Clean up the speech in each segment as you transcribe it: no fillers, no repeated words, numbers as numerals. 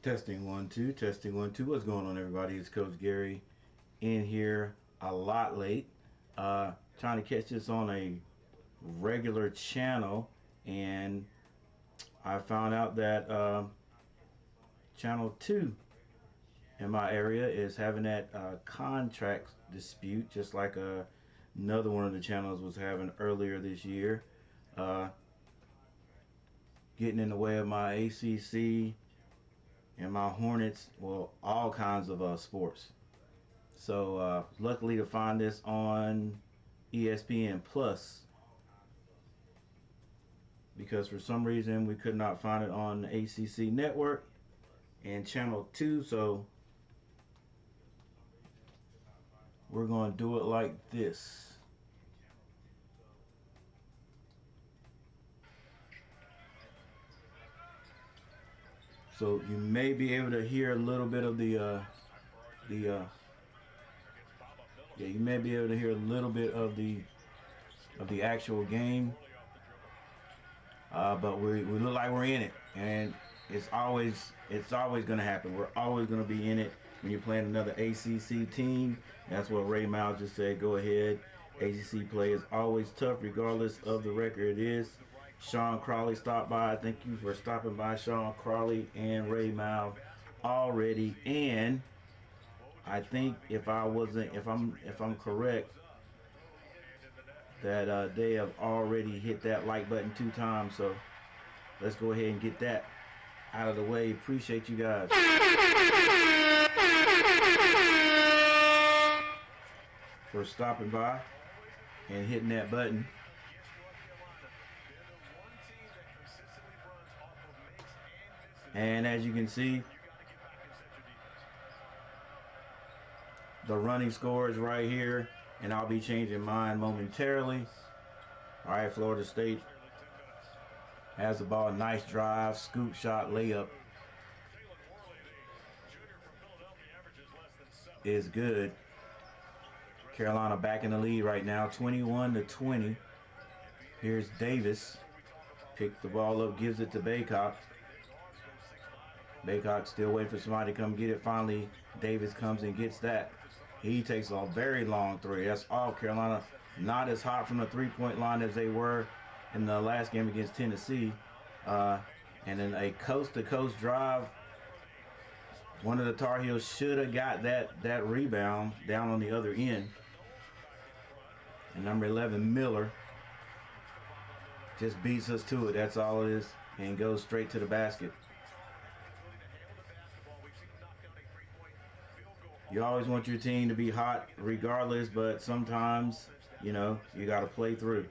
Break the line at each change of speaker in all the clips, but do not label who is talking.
Testing 1 2, testing 1 2. What's going on, everybody? It's Coach Gary in here a lot late, trying to catch this on a regular channel, and I found out that channel 2 in my area is having that contract dispute, just like another one of the channels was having earlier this year, uh, getting in the way of my ACC and my Hornets, well, all kinds of sports. So luckily to find this on ESPN Plus, because for some reason we could not find it on the ACC network and channel 2. So we're going to do it like this. So you may be able to hear a little bit of yeah, you may be able to hear a little bit of the actual game, but we look like we're in it, and it's always going to happen. We're always going to be in it when you're playing another ACC team. That's what Ray Miles just said. Go ahead. ACC play is always tough, regardless of the record it is. Sean Crawley stopped by. Thank you for stopping by, Sean Crawley and Ray Miles already. And I think if I'm correct, that they have already hit that like button 2 times. So let's go ahead and get that out of the way. Appreciate you guys for stopping by and hitting that button. And as you can see, the running score is right here, and I'll be changing mine momentarily. All right, Florida State has the ball. Nice drive, scoop shot, layup is good. Carolina back in the lead right now, 21-20. Here's Davis. Picks the ball up, gives it to Baycock. Baycock still waiting for somebody to come get it. Finally, Davis comes and gets that. He takes a very long three. That's all. Carolina not as hot from the three-point line as they were in the last game against Tennessee. And then a coast-to-coast drive. One of the Tar Heels should have got that rebound down on the other end. And number 11, Miller, just beats us to it. That's all it is. And goes straight to the basket. You always want your team to be hot regardless, but sometimes, you got to play through.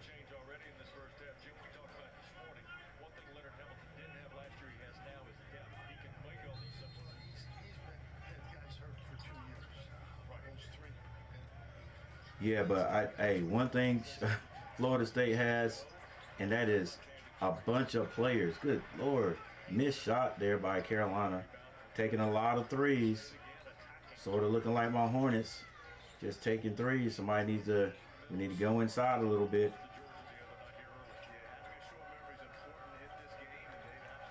Yeah, but one thing Florida State has, and that is a bunch of players. Good Lord. Missed shot there by Carolina. Taking a lot of threes. Sort of looking like my Hornets, just taking threes. We need to go inside a little bit.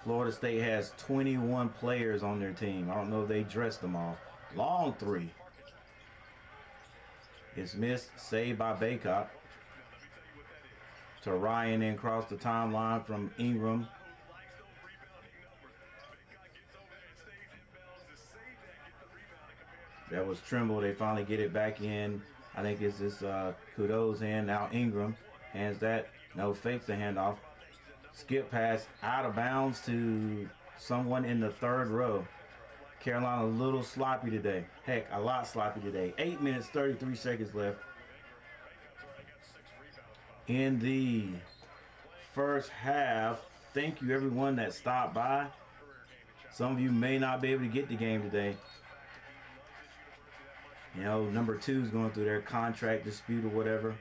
Florida State has 21 players on their team. I don't know if they dressed them all. Long three. It's missed, saved by Baycock. To Ryan and across the timeline from Ingram. That was Trimble. They finally get it back in. I think it's this Kudo's hand. Now Ingram hands that. No, fakes the handoff. Skip pass out of bounds to someone in the third row. Carolina a little sloppy today. Heck, a lot sloppy today. 8 minutes, 33 seconds left in the first half. Thank you, everyone that stopped by. Some of you may not be able to get the game today. Number 2 is going through their contract dispute or whatever.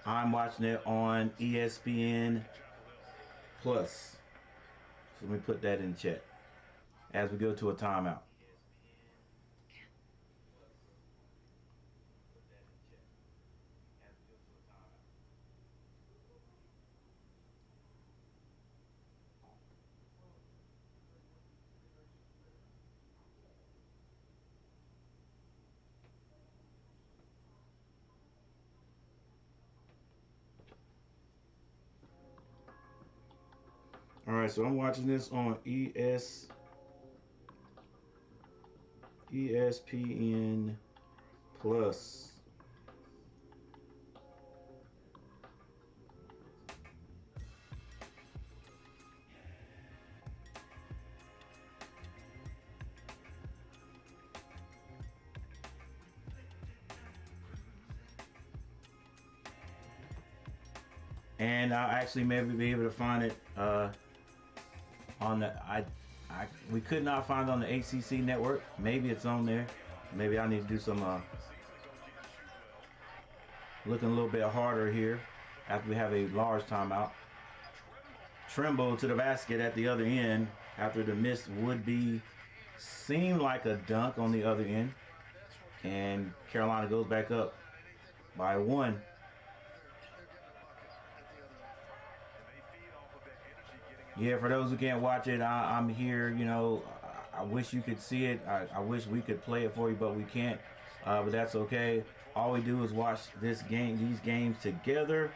I'm watching it on ESPN Plus. So let me put that in the chat as we go to a timeout. All right, so I'm watching this on ESPN Plus. And I'll actually maybe be able to find it on the we could not find it on the ACC network. Maybe it's on there. Maybe I need to do some looking a little bit harder here after we have a large timeout. Trimble to the basket at the other end after the miss would be seem like a dunk on the other end, and Carolina goes back up by one. Yeah, for those who can't watch it, I'm here. You know, I wish you could see it. I wish we could play it for you, but we can't. But that's okay. All we do is watch these games together.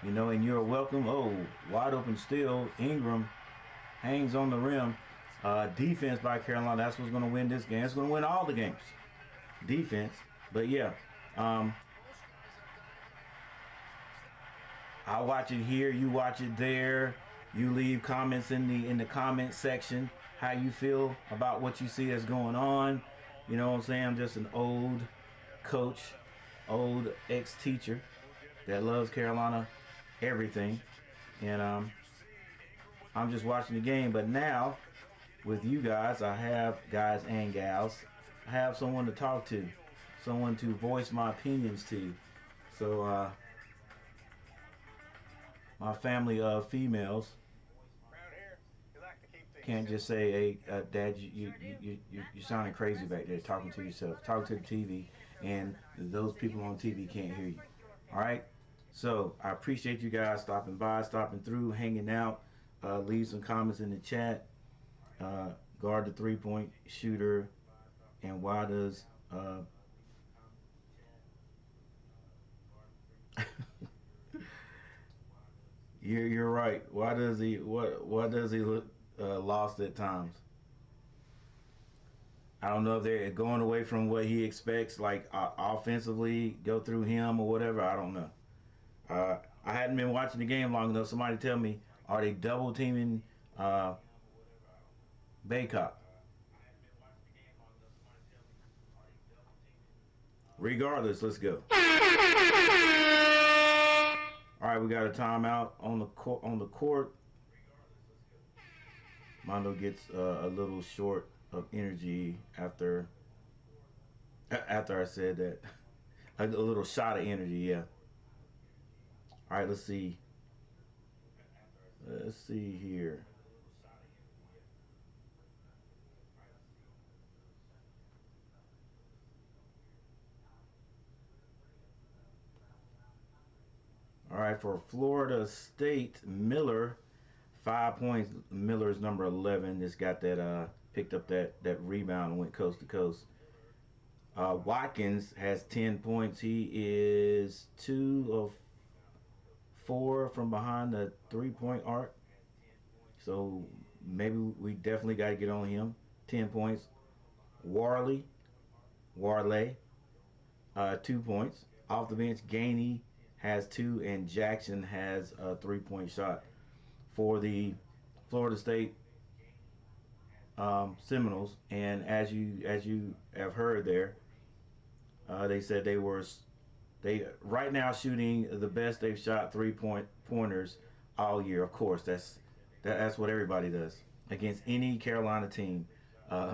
You know, and you're welcome. Oh, wide open steal. Ingram hangs on the rim. Defense by Carolina. That's what's going to win this game. It's going to win all the games. Defense. But yeah, I watch it here. You watch it there. You leave comments in the comment section. How you feel about what you see that's going on. You know what I'm saying? I'm just an old coach, old ex-teacher that loves Carolina everything, and I'm just watching the game. But now with you guys, I have guys and gals, I have someone to talk to, someone to voice my opinions to. So my family of females can't just say, hey, Dad, you're sounding crazy back there talking to yourself, talking to the TV, and those people on TV can't hear you. All right? So I appreciate you guys stopping by, stopping through, hanging out. Leave some comments in the chat. Guard the three-point shooter, and why does you're right. Why does he look lost at times? I don't know if they're going away from what he expects, like offensively, go through him or whatever. I don't know. I hadn't been watching the game long enough. Somebody tell me, are they double teaming Baycott? Regardless, let's go. All right, we got a timeout on the court. Mondo gets a little short of energy after I said that. A little shot of energy, yeah. All right, let's see. Let's see here. All right, for Florida State, Miller, 5 points. Miller's number 11. Just got that picked up that rebound and went coast to coast. Watkins has 10 points. He is 2 of 4 from behind the 3-point arc. So maybe we definitely got to get on him. 10 points. Warley, 2 points. Off the bench, Gainey has 2, and Jackson has a 3-point shot for the Florida State Seminoles. And as you have heard there, they said they right now shooting the best they've shot 3-pointers all year. Of course, that's what everybody does against any Carolina team,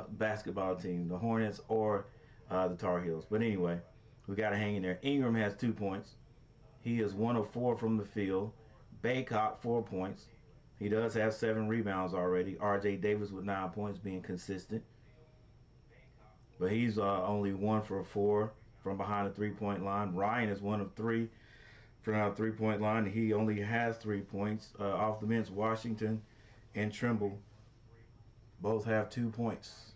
basketball team, the Hornets or the Tar Heels. But anyway, we got to hang in there. Ingram has 2 points. He is 1 of 4 from the field. Baycott 4 points. He does have 7 rebounds already. R.J. Davis with 9 points, being consistent. But he's only 1 for 4 from behind the 3-point line. Ryan is 1 of 3 from the 3-point line. He only has 3 points. Off the bench, Washington and Trimble both have 2 points.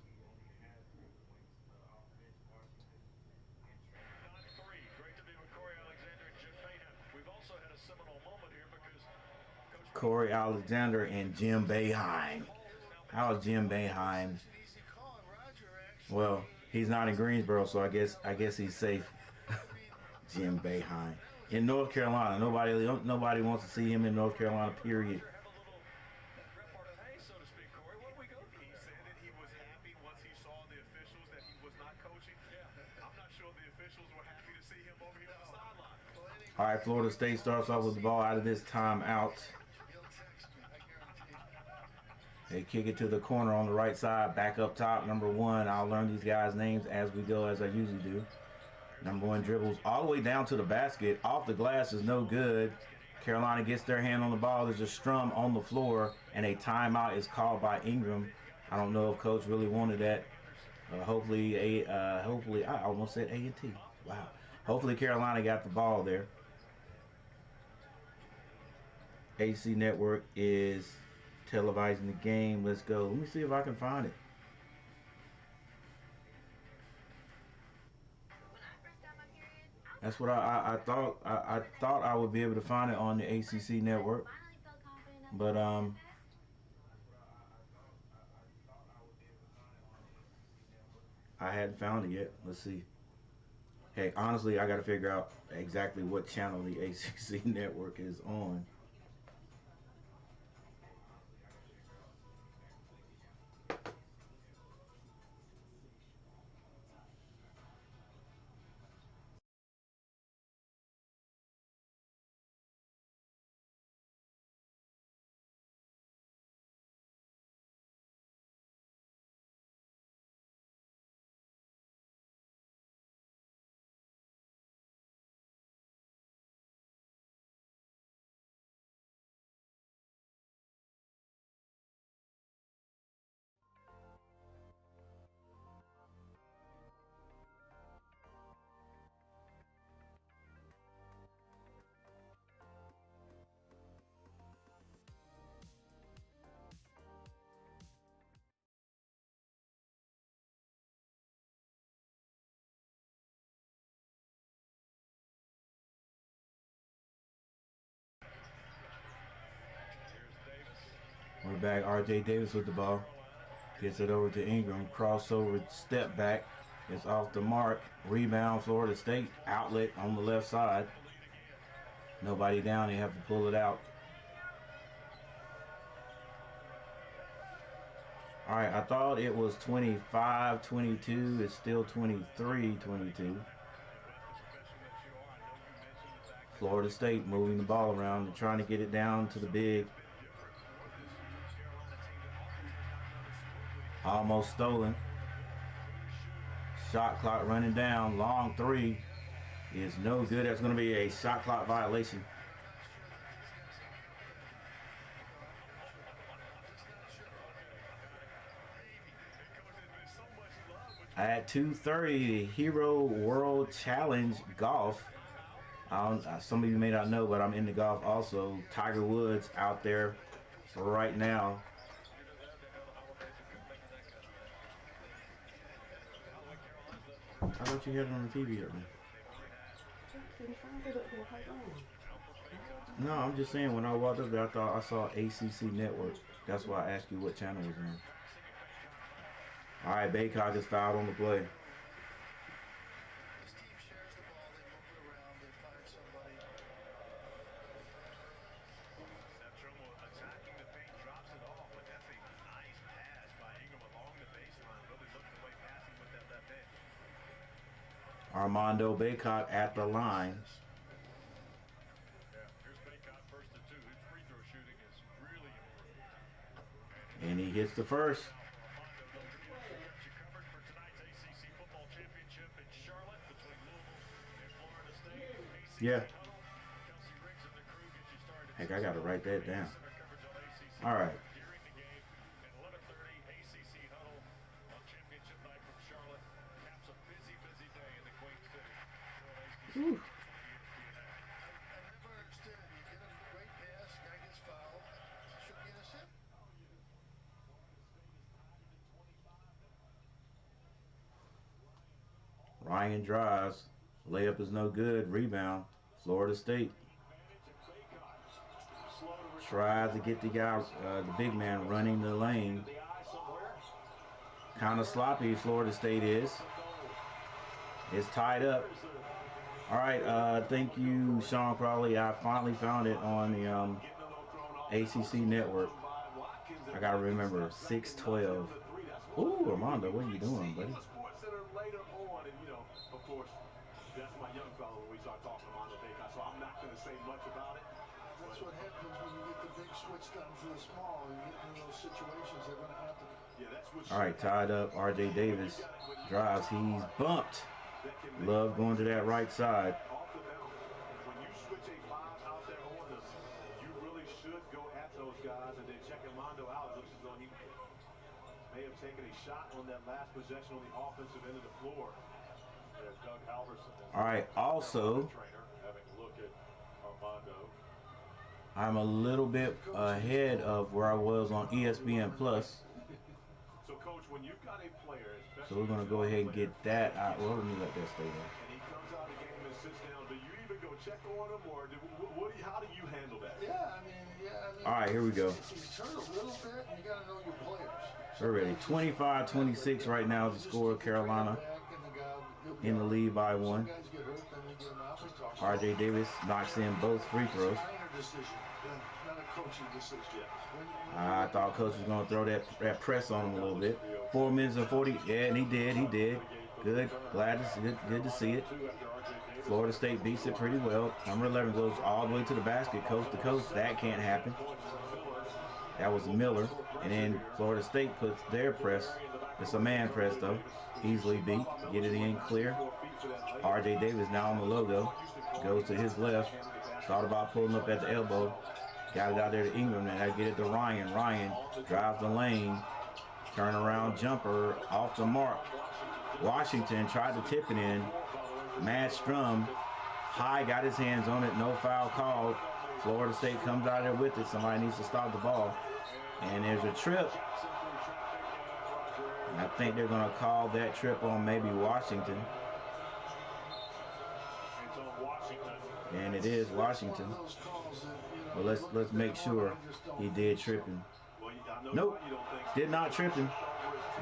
Corey Alexander and Jim Boeheim. How is Jim Boeheim? Well, he's not in Greensboro, so I guess he's safe. Jim Boeheim in North Carolina. Nobody wants to see him in North Carolina. Period. All right, Florida State starts off with the ball out of this timeout. They kick it to the corner on the right side, back up top. Number one, I'll learn these guys' names as we go, as I usually do. Number one dribbles all the way down to the basket. Off the glass is no good. Carolina gets their hand on the ball. There's a strum on the floor, and a timeout is called by Ingram. I don't know if coach really wanted that. Hopefully, I almost said A&T. Wow. Hopefully Carolina got the ball there. AC Network is televising the game. Let's go. Let me see if I can find it. That's what I thought. I thought I would be able to find it on the ACC network, but I hadn't found it yet. Let's see. Hey, honestly, I got to figure out exactly what channel the ACC network is on. We're back. R.J. Davis with the ball. Gets it over to Ingram. Crossover, step back. It's off the mark. Rebound, Florida State. Outlet on the left side. Nobody down. They have to pull it out. All right, I thought it was 25-22. It's still 23-22. Florida State moving the ball around and trying to get it down to the big. Almost stolen. Shot clock running down. Long three is no good. That's going to be a shot clock violation. At 2:30, Hero World Challenge Golf. Some of you may not know, but I'm into golf also. Tiger Woods out there right now. How about you had it on the TV here, man? No, I'm just saying, when I walked up there, I thought I saw ACC Network. That's why I asked you what channel was on. All right, Baycock is fouled on the play. Armando Baycock at the line. And he hits the first. Yeah. Heck, I gotta write that down. All right. Whew. Ryan drives. Layup is no good. Rebound. Florida State. tries to get the guy, the big man, running the lane. Kind of sloppy, Florida State is. It's tied up. All right, thank you, Sean Crawley. I finally found it on the ACC network. I gotta remember 6:12. Ooh, Armando, what are you doing, buddy?
That's my young fellow when we start talking about the big guy, so I'm not going to say much about it.
That's what happens when you get the big switch down to the small. You get into those situations, they're going to happen.
Yeah, that's what.
All right, tied up. R.J. Davis drives. He's bumped. Love going to that right side.
When you switch a five out there on them, you really should go at those guys and then check Armando out. Looks as though he may have taken a shot on that last possession on the offensive end of the floor.
All right, also, I'm a little bit ahead of where I was on ESPN Plus.
So, Coach, when you've got a player,
so we're going to go ahead and get that out. Well, let me let that stay there.
And he comes out of the game and sits down. Do you even go check on him, or how do you handle that?
Yeah, I mean.
All right, here we go.
He's hurt a little bit, and you got to know your players.
We're ready. 25-26 right now is the score of Carolina. In the lead by 1. R.J. Davis knocks in both free throws. I thought Coach was going to throw that press on him a little bit. 4 minutes and 40. Yeah, and he did. Good. Glad to good to see it. Florida State beats it pretty well. Number 11 goes all the way to the basket, coast to coast. That can't happen. That was Miller. And then Florida State puts their press. It's a man press, though. Easily beat. Get it in clear. R.J. Davis now on the logo. Goes to his left. Thought about pulling up at the elbow. Got it out there to Ingram. And I get it to Ryan. Ryan drives the lane. Turnaround jumper off the mark. Washington tried to tip it in. Matt Strum. High got his hands on it. No foul called. Florida State comes out there with it. Somebody needs to stop the ball. And there's a trip. I think they're going to call that trip on maybe Washington. And it is Washington. But let's make sure he did tripping. Nope, did not tripping.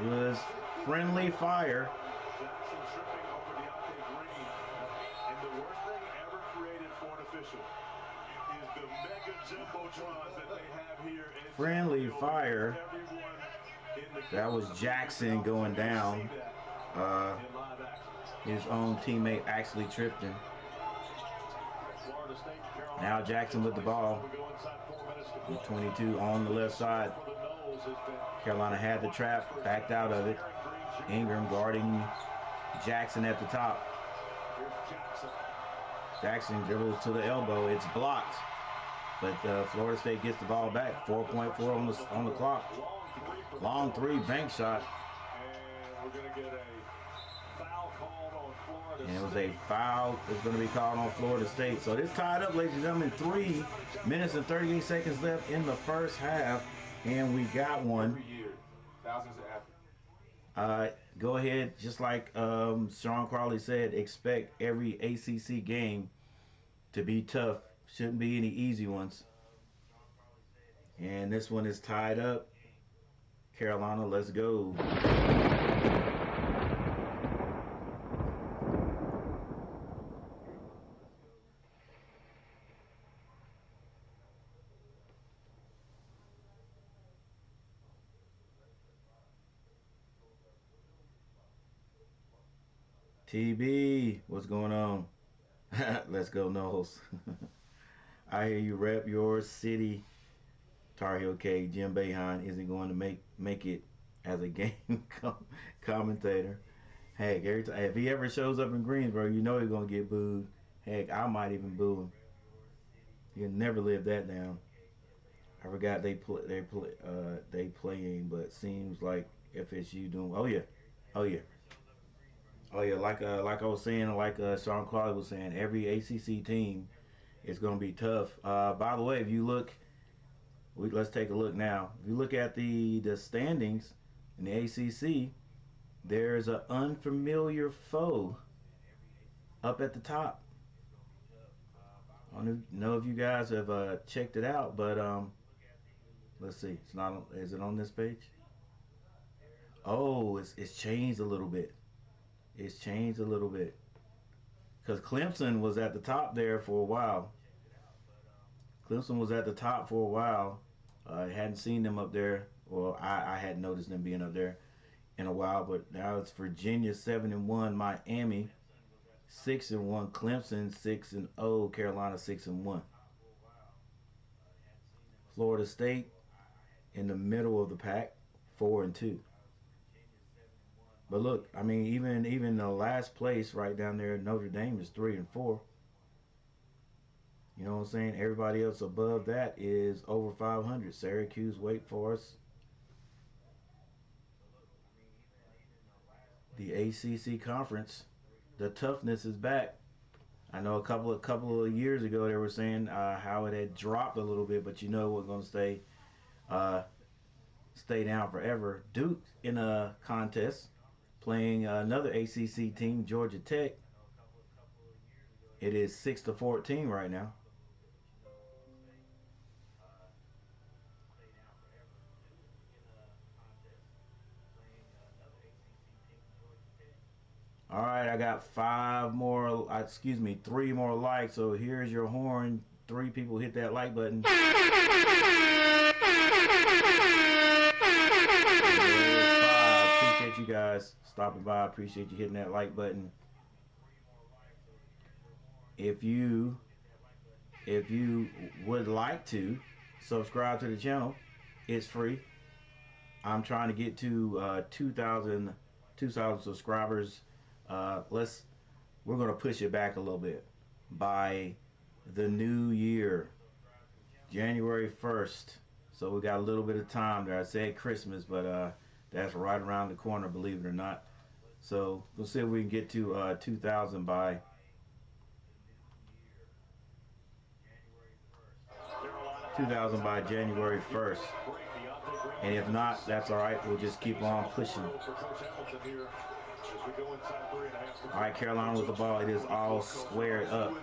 It was friendly fire. Friendly fire. That was Jackson going down. His own teammate actually tripped him. Now Jackson with the ball. 22 on the left side. Carolina had the trap, backed out of it. Ingram guarding Jackson at the top. Jackson dribbles to the elbow. It's blocked. But Florida State gets the ball back. 4.4 on the clock. Long three, bank shot. And it was a foul that's going to be called on Florida State. So it's tied up, ladies and gentlemen. 3 minutes and 38 seconds left in the first half. And we got one. Go ahead, just like Sean Crawley said, expect every ACC game to be tough. Shouldn't be any easy ones. And this one is tied up. Carolina, let's go. TB, what's going on? Let's go, Knowles. I hear you rep your city. Tar Heel K, Jim Boeheim isn't going to make it as a game commentator. Heck, every time if he ever shows up in Greensboro, you know he's gonna get booed. Heck, I might even boo him. He'll never live that down. I forgot they playing, but seems like FSU doing. Oh yeah. Like I was saying, like Sean Crawley was saying, every ACC team is going to be tough. By the way, if you look, let's take a look now. If you look at the standings in the ACC, there's an unfamiliar foe up at the top. I don't know if you guys have checked it out, but let's see. It's not. Is it on this page? Oh, it's changed a little bit. It's changed a little bit because Clemson was at the top there for a while. Clemson was at the top for a while. I hadn't seen them up there, or I hadn't noticed them being up there in a while. But now it's Virginia 7-1, Miami 6-1, Clemson 6-0, Carolina 6-1. Florida State in the middle of the pack, 4-2. But look, I mean, even the last place right down there, Notre Dame is 3-4. You know what I'm saying? Everybody else above that is over 500. Syracuse, Wake Forest. The ACC conference, the toughness is back. I know a couple of years ago they were saying how it had dropped a little bit, but you know we're going to stay down forever. Duke in a contest playing another ACC team, Georgia Tech. It is 6-14 right now. All right, I got three more likes. So here's your horn. 3 people hit that like button. There's 5. Appreciate you guys stopping by. Appreciate you hitting that like button. If you would like to subscribe to the channel, it's free. I'm trying to get to 2,000 subscribers. We're gonna push it back a little bit by the new year, January 1st. So we got a little bit of time there. I said Christmas, but that's right around the corner, believe it or not. So we'll see if we can get to 2,000 by January 1st. And if not, that's all right. We'll just keep on pushing. All right, Carolina with the ball. It is all squared up.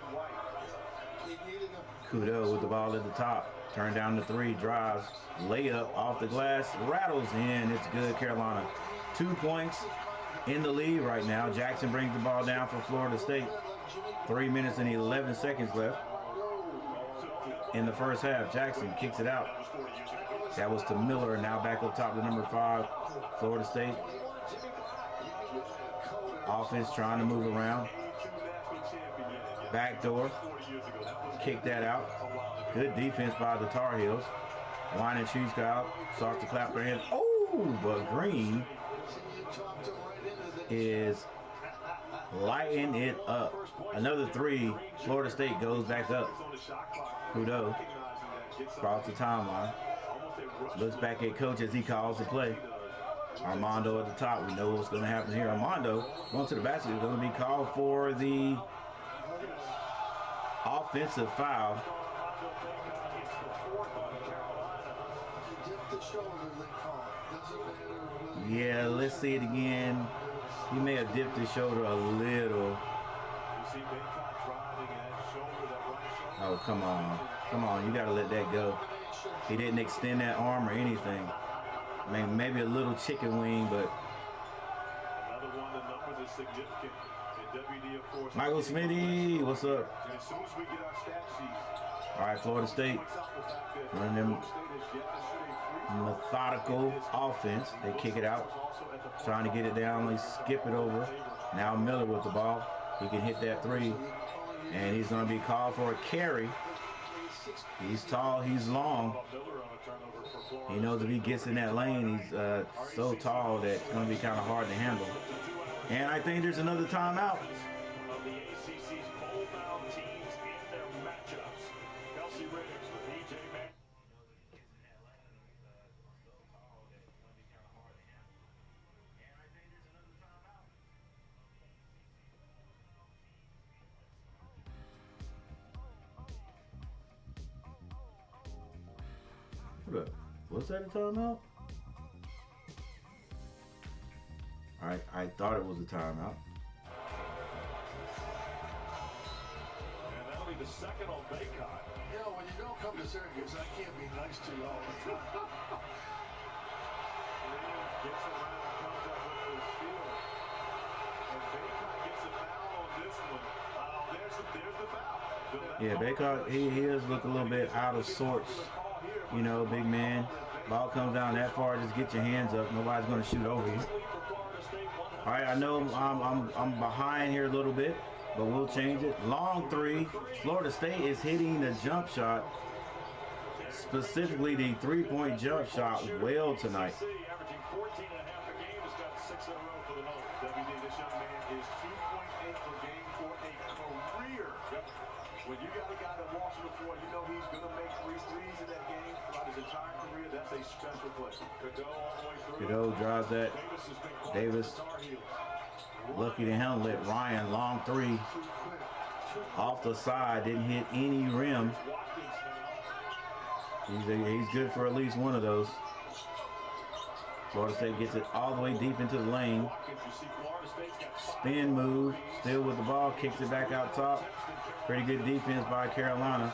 Kudo with the ball at the top. Turn down the 3, drives, layup off the glass, rattles in. It's good, Carolina. 2 points in the lead right now. Jackson brings the ball down for Florida State. 3 minutes and 11 seconds left in the first half. Jackson kicks it out. That was to Miller. Now back up top to number 5, Florida State. Offense trying to move around. Backdoor. Kick that out. Good defense by the Tar Heels. Wine and Cheese Crowd starts to clap their hands. Oh, but Green is lighting it up. Another 3. Florida State goes back up. Kudo across the timeline. Looks back at coach as he calls the play. Armando at the top. We know what's going to happen here. Armando going to the basket is going to be called for the offensive foul. Yeah, let's see it again. He may have dipped his shoulder a little. Oh, come on. Come on, you got to let that go. He didn't extend that arm or anything. I mean, maybe a little chicken wing, but Michael Smitty, what's up? All right, Florida State running them methodical offense. They kick it out, trying to get it down. They skip it over. Now Miller with the ball. He can hit that 3, and he's going to be called for a carry. He's tall, he's long. He knows if he gets in that lane, he's so tall that it's going to be kind of hard to handle. And I think there's another timeout. Was that a timeout? I thought it was a timeout.
the second on Baycott.
You know, when you don't come to Syracuse, I can't be nice to you all the time.
Gets around, comes up with the steal. And Baycott gets a foul on this one. There's the foul.
Yeah, Baycott, he does look a little bit out of sorts. You know, big man. Ball comes down that far, just get your hands up. Nobody's going to shoot over you. All right, I know I'm behind here a little bit, but we'll change it. Long three. Florida State is hitting the jump shot, specifically the three-point jump shot, well tonight.
Averaging 14 and a half a game, has got 6 in a row for the Noles. WD, this young man is 2.8 per game for a career. When you got a guy that walks on the floor, you know he's going to make 3 threes in that game throughout his entire career. That's a special play. Cadeau all the way through.
Cadeau drives that. Davis, lucky to him, let Ryan long three off the side, didn't hit any rim. He's good for at least one of those. Florida State gets it all the way deep into the lane. Spin move, still with the ball, kicks it back out top. Pretty good defense by Carolina.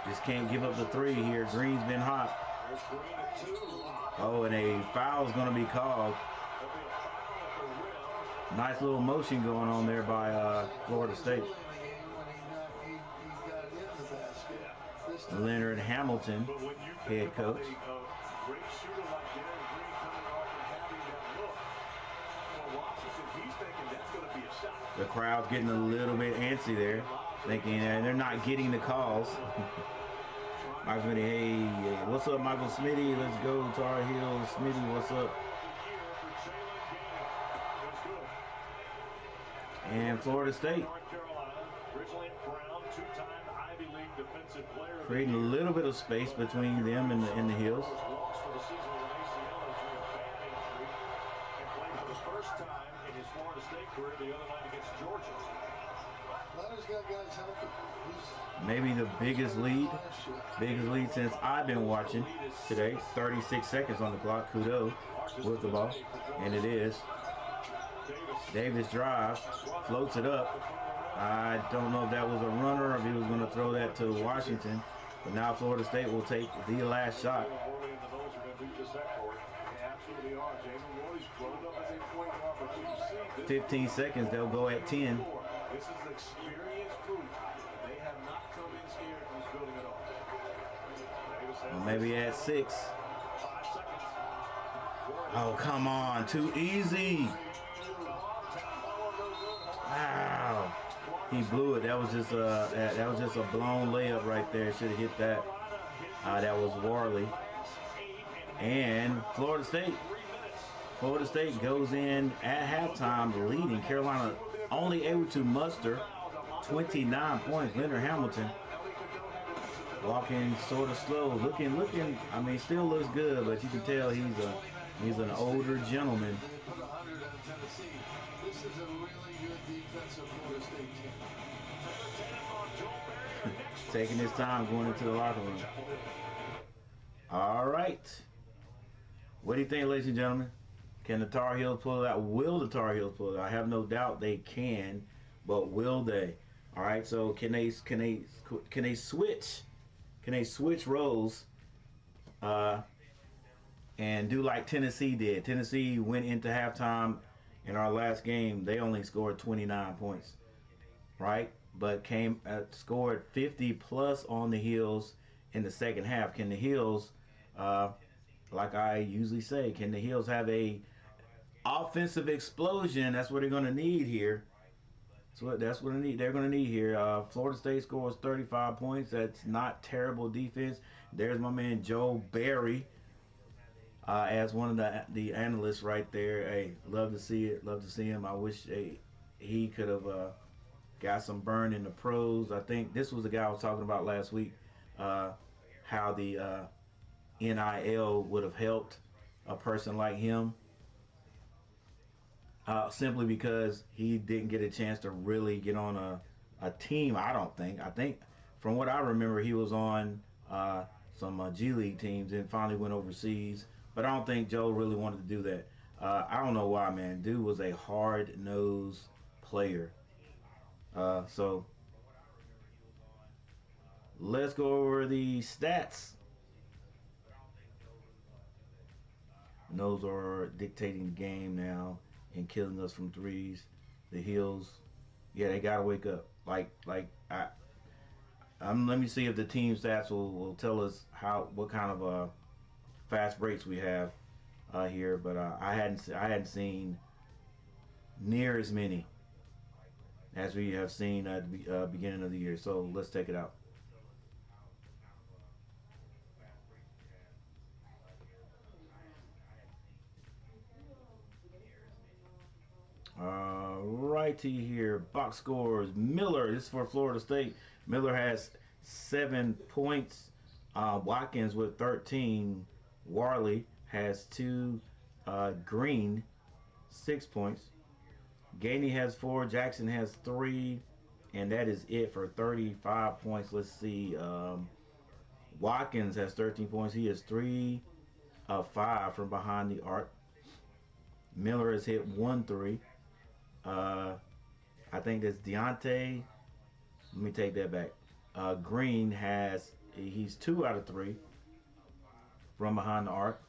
Just can't give up the three here. Green's been hot. Oh, and a foul is going to be called. Nice little motion going on there by Florida State. Leonard Hamilton, head coach. The crowd's getting a little bit antsy there, thinking they're not getting the calls. Michael Smitty, hey, what's up, Michael Smitty? Let's go, Tar Heels. Smitty, what's up? And Florida State creating a little bit of space between them and the Heels. Maybe the biggest lead since I've been watching today. 36 seconds on the clock. Kudo with the ball, and it is. Davis drives, floats it up. I don't know if that was a runner or if he was going to throw that to Washington. But now Florida State will take the last shot. 15 seconds, they'll go at 10.
This is experienced proof. They have not come in scared from this building at all.
Maybe at 6.
5 seconds.
Oh, come on. Too easy. Wow. He blew it. That was just a blown layup right there. Should have hit that. That was Warley. And Florida State goes in at halftime leading. Carolina only able to muster 29 points. Leonard Hamilton walking sort of slow, looking. I mean, still looks good, but you can tell he's an older gentleman.
This is a really good defensive Florida State team.
Taking his time going into the locker room. All right. What do you think, ladies and gentlemen? Can the Tar Heels pull it out? Will the Tar Heels pull it out? I have no doubt they can, but will they? All right. So can they switch? Can they switch roles? And do like Tennessee did. Tennessee went into halftime in our last game. They only scored 29 points, right? But scored 50 plus on the Heels in the second half. Can the Heels, like I usually say, can the Heels have a offensive explosion? That's what they're going to need here. That's what they're going to need here. Florida State scores 35 points. That's not terrible defense. There's my man Joe Barry as one of the analysts right there. Hey, love to see it. Love to see him. I wish he could have got some burn in the pros. I think this was the guy I was talking about last week. How the NIL would have helped a person like him. Simply because he didn't get a chance to really get on a team, I don't think. I think from what I remember, he was on some G League teams and finally went overseas. But I don't think Joe really wanted to do that. I don't know why, man. Dude was a hard-nosed player. So let's go over the stats. And those are dictating the game now and killing us from threes. The Hills, yeah, they gotta wake up. Let me see if the team stats will tell us what kind of fast breaks we have here. But I hadn't seen near as many as we have seen at the beginning of the year. So let's take it out. Righty here, box scores. Miller, this is for Florida State. Miller has 7 points. Watkins with 13. Warley has 2. Green, 6 points. Gainey has 4. Jackson has 3. And that is it for 35 points. Let's see. Watkins has 13 points. He has 3 of 5 from behind the arc. Miller has hit 1 3. I think that's Deontay. Let me take that back. Green he's 2 out of 3 from behind the arc.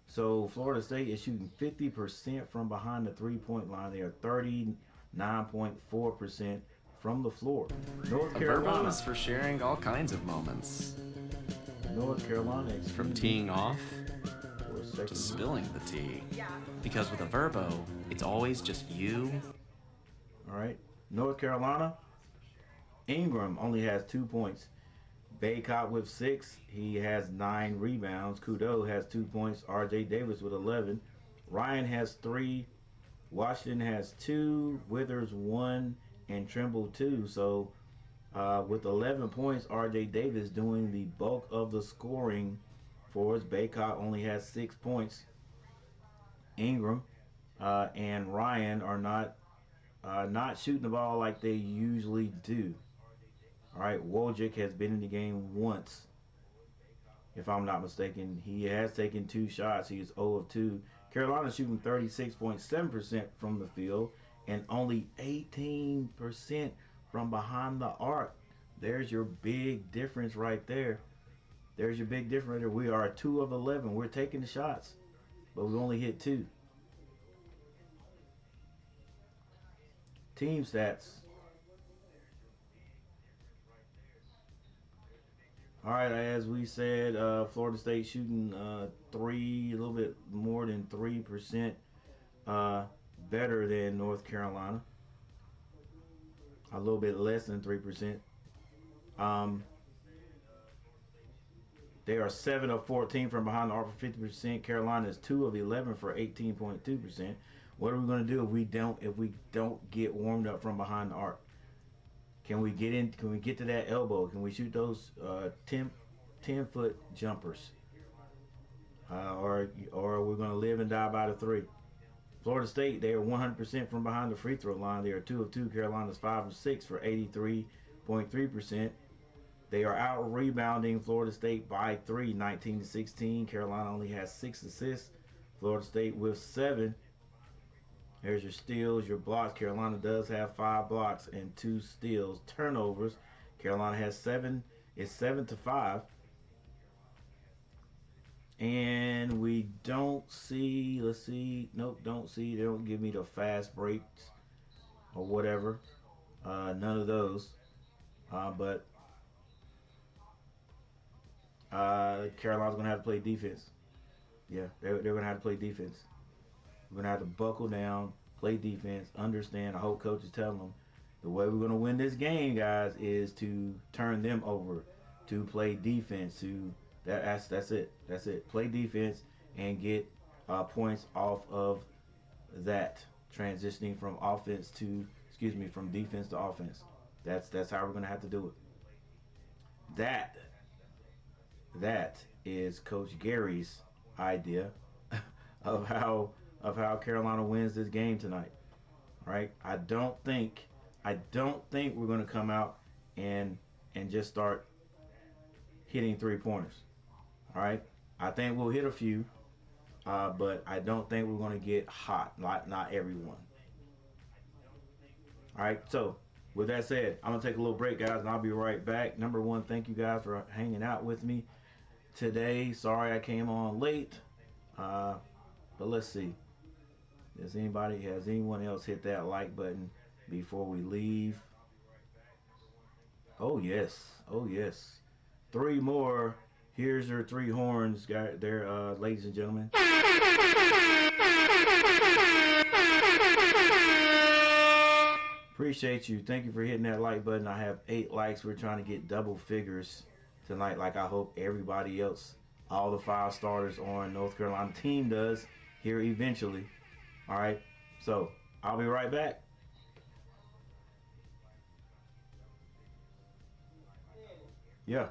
So Florida State is shooting 50% from behind the 3-point line. They are 39.4% from the floor. North Carolina
is for sharing all kinds of moments.
North Carolina
from teeing off to spilling the tea. Because with a Verbo, it's always just you.
All right. North Carolina, Ingram only has 2 points. Baycott with 6. He has 9 rebounds. Kudo has 2 points. R.J. Davis with 11. Ryan has 3. Washington has 2. Withers 1. And Trimble 2. So with 11 points, R.J. Davis doing the bulk of the scoring for us. Baycott only has 6 points. Ingram and Ryan are not shooting the ball like they usually do. All right, Wojcik has been in the game once, if I'm not mistaken. He has taken 2 shots. He is 0 of 2. Carolina shooting 36.7% from the field and only 18% from behind the arc. There's your big difference right there. There's your big difference. We are 2 of 11. We're taking the shots, but we only hit 2. Team stats. All right, as we said, Florida State shooting a little bit more than 3% better than North Carolina. A little bit less than 3%. They are 7 of 14 from behind the arc for 50%. Carolina is 2 of 11 for 18.2%. What are we going to do if we don't get warmed up from behind the arc? Can we get in? Can we get to that elbow? Can we shoot those 10-foot jumpers? Or we're going to live and die by the 3. Florida State, they are 100% from behind the free throw line. They are 2 of 2. Carolina's 5 of 6 for 83.3%. They are out rebounding Florida State by 3, 19-16. Carolina only has 6 assists. Florida State with 7. There's your steals, your blocks. Carolina does have 5 blocks and 2 steals. Turnovers. Carolina has 7. It's 7-5. And we don't see, let's see. Nope, don't see. They don't give me the fast breaks or whatever. None of those. But Carolina's going to have to play defense. Yeah, they're going to have to play defense. We're going to have to buckle down, play defense, understand. I hope coach is telling them the way we're going to win this game, guys, is to turn them over, to play defense. That's it. That's it. Play defense and get points off of that, transitioning from from defense to offense. That's how we're going to have to do it. That is Coach Gary's idea of how Carolina wins this game tonight. All right, I don't think we're going to come out and just start hitting 3-pointers. All right, I think we'll hit a few, but I don't think we're going to get hot. Not everyone. All right, so with that said, I'm going to take a little break, guys, and I'll be right back. Number one, thank you guys for hanging out with me today. Sorry I came on late, but let's see. Has anyone else hit that like button before we leave? Oh, yes. Oh, yes. 3 more. Here's your 3 horns, there, ladies and gentlemen. Appreciate you. Thank you for hitting that like button. I have 8 likes. We're trying to get double figures tonight, like I hope everybody else, all the 5 starters on North Carolina team does here eventually. All right. So I'll be right back. Yeah.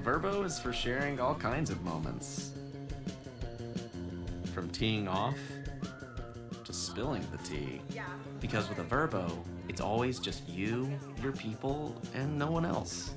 Verbo is for sharing all kinds of moments. From teeing off to spilling the tea. Because with a Verbo, it's always just you, your people, and no one else.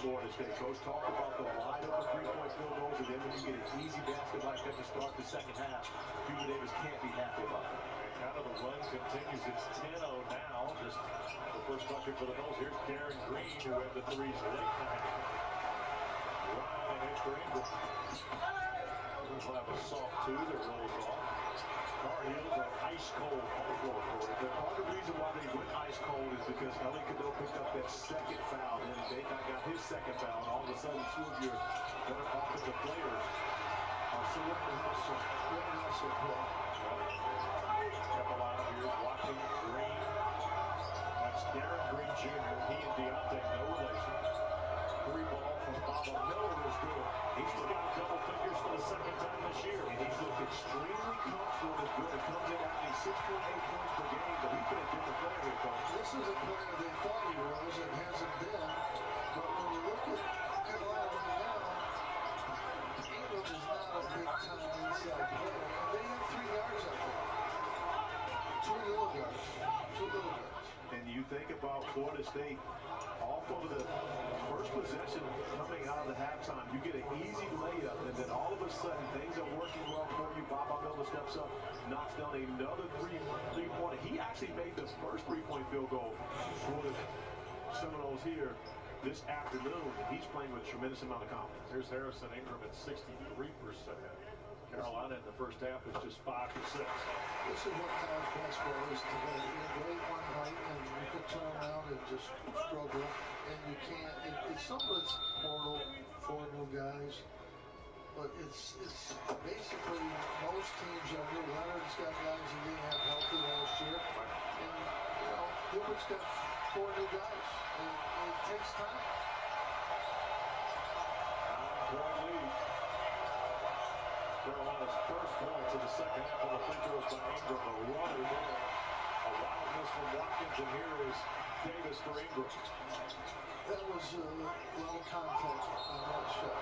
Florida State. Coach talked about the wide open three-point field goals, and then when you get an easy basket like that to start the second half, Hubert Davis can't be happy about that. And kind of the run continues. It's 10-0 now. Just the first bucket for the Noles. Here's Darren Green, who had the threes late night. Ryan and for Ingram. Will have a soft two that rolls off. Car Heels are ice cold on the floor for it. Part of the reason why they went ice cold is because Ellie Cadeau picked up that second foul, and Baycott got his second foul, and all of a sudden two of your better offensive players are so very hustle play. Couple out here watching Green. That's Darren Green Jr. He and Deontay, no relation. Three ball from Baba Miller is good. He's got double figures for the second time this year. And he's looked extremely comfortable as good. It comes in averaging 6.8 points per game, but he's been a different player here, Coach.
This is a player they thought he was and hasn't been. But when you look at Carolina right now, Ingram is not a big-time inside player. And they have 3 guards out there. 2 little guards. 2 little guards.
And you think about Florida State, off of the first possession coming out of the halftime, you get an easy layup, and then all of a sudden things are working well for you. Baba Miller steps up, knocks down another three-pointer. He actually made the first three-point field goal for the Seminoles here this afternoon. He's playing with a tremendous amount of confidence.
Here's Harrison Ingram at 63%. Carolina in the first half was just 5 for 6.
This is what college basketball is today. You great one night, and you can turn around and just struggle, and you can't. It's some of it's four new guys, but it's basically most teams are new. Leonard's got guys he didn't have healthy last year, and Hubert's got 4 new guys, and it takes time.
9-point lead. Carolina's first points in the second half of the free throws by Ingram. A runner there. A wild miss from Watkins, and here is Davis for Ingram.
That was low contact on that shot.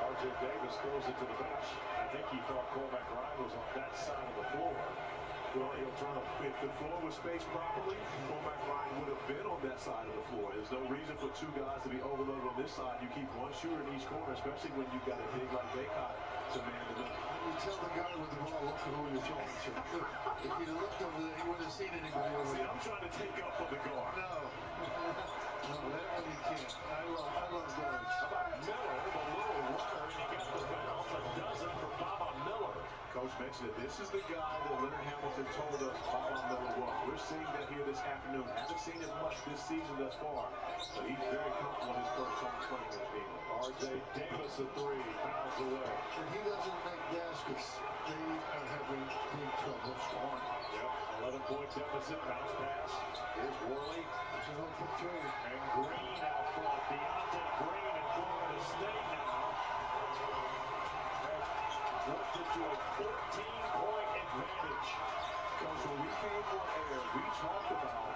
R.J. Davis throws it to the bench. I think he thought Cormac Ryan was on that side of the floor. Well, he'll try to, if the floor was spaced properly, Cormac Ryan would have been on that side of the floor. There's no reason for 2 guys to be overloaded on this side. You keep one shooter in each corner, especially when you've got a big like Baycott to man the middle.
You tell the guy with the ball, look at who you're throwing to. If he'd have looked over there, he wouldn't have seen anybody over there.
I'm trying to take up for the guard.
No. No, that one he can't. I love guards.
How about Miller, the little runner, and he got the bounce, a dozen for Baba Miller. Coach mentioned it. This is the guy that Leonard Hamilton told us Bob Miller was. We're seeing that here this afternoon. Haven't seen it much this season thus far, but he's very comfortable in his first time playing in the field.
R.J. Davis, a three, fouls away.
When he doesn't make baskets, they are having big trouble scoring.
Yep, 11-point deficit, bounce pass. Here's Worley.
It's an open three.
And Green out front. Deontay Green in Florida State now. Drifted to a 14-point advantage.
Coach, when we came on air, we talked about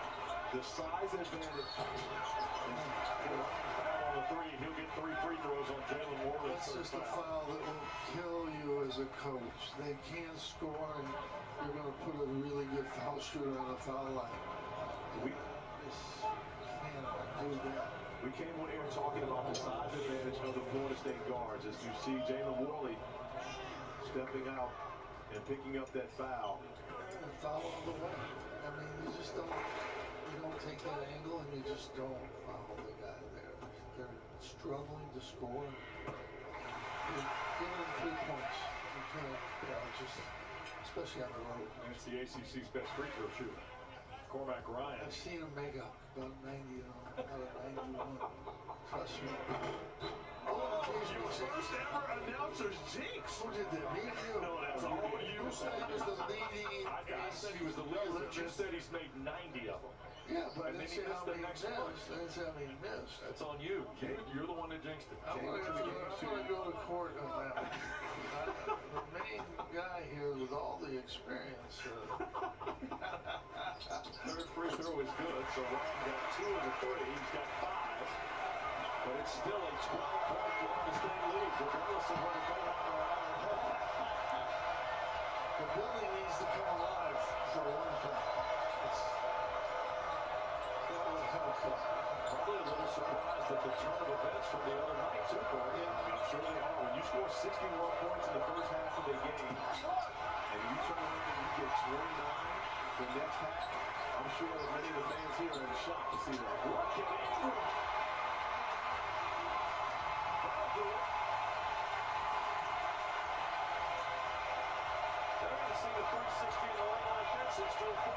the size advantage.
Foul on the three. He'll get 3 free throws on Jalen Worley.
That's just a foul that will kill you as a coach. They can't score, and you're going to put a really good foul shooter on the foul line.
We
just can't do that.
We came on air talking about the size advantage of the Florida State guards. As you see Jalen Worley stepping out and picking up that foul.
And foul on the way. I mean, you just don't take that angle, and you just don't foul the guy there. They're struggling to score. Give them 3 points. You can't, just especially on the road.
That's the ACC's best free throw shooter, Cormac Ryan.
I've seen him make about 90 out of 91. Trust me. Oh, geez,
First ever announcer's jinx.
who did that? Me and you?
No, that's all you.
You said he was the leading.
I said he was the leader, but you said he's made 90 of them.
Yeah, but I
And
didn't
then he
say how
missed the
many
next
missed.
one.
I didn't say how many missed.
That's on you. You're the one that jinxed it.
I'm gonna go to court on that one. The main guy here with all the experience.
Third free throw is good, so Ryan got 2 of the 3. He's got 5. But it's still a 12-point Florida State lead, regardless of where the
The building needs to come alive for one thing. That would help us.
Probably a little surprised at the turn of events from the other night, too, Corey.
I mean, sure they are. When you score 61 points in the first half of the game, and you turn around and you get 29 the next half, I'm sure many of the fans here are in shock to see that.
Look at Ingram. That'll do it. They're going to see the 360 line like this. It's still 4.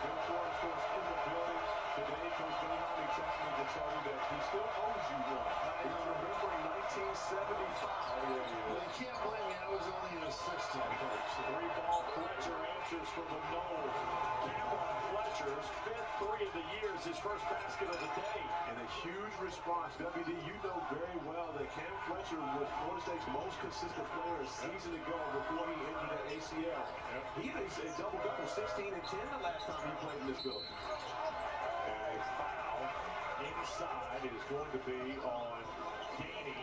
Bill Ford, of course, in the building today. Coach Benham texted me to tell you that he still owes you one. He's remembering 1975.
Well, you can't blame me. I was only an assistant coach.
3-ball Fletcher answers for the Noles. Campbell Fletcher's 5th 3 of the year is his first basket of the day.
And a huge response. WD, you know very well that Cam Fletcher was Florida State's most consistent player a season ago before he injured that ACL. He had a double-double, 16 and 10 the last time he played in this building.
And a foul inside is going to be on Gainey.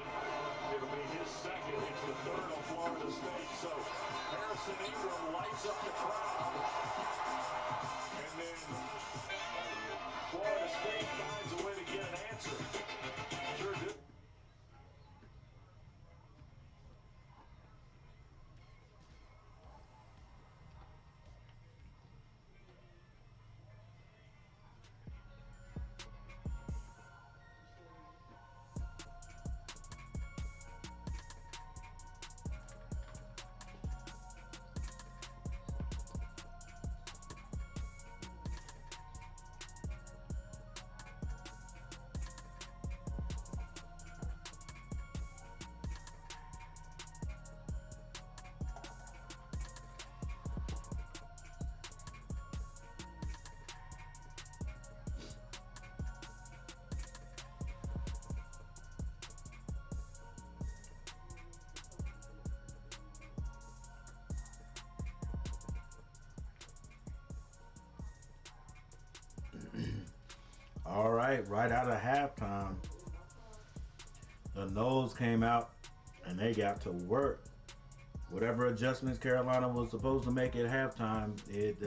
It'll be his second. It's the 3rd on Florida State. So Harrison Ingram lights up the crowd. And then Florida State finds a way to get an answer. Sure do.
All right out of halftime, the Noles came out and they got to work. Whatever adjustments Carolina was supposed to make at halftime, it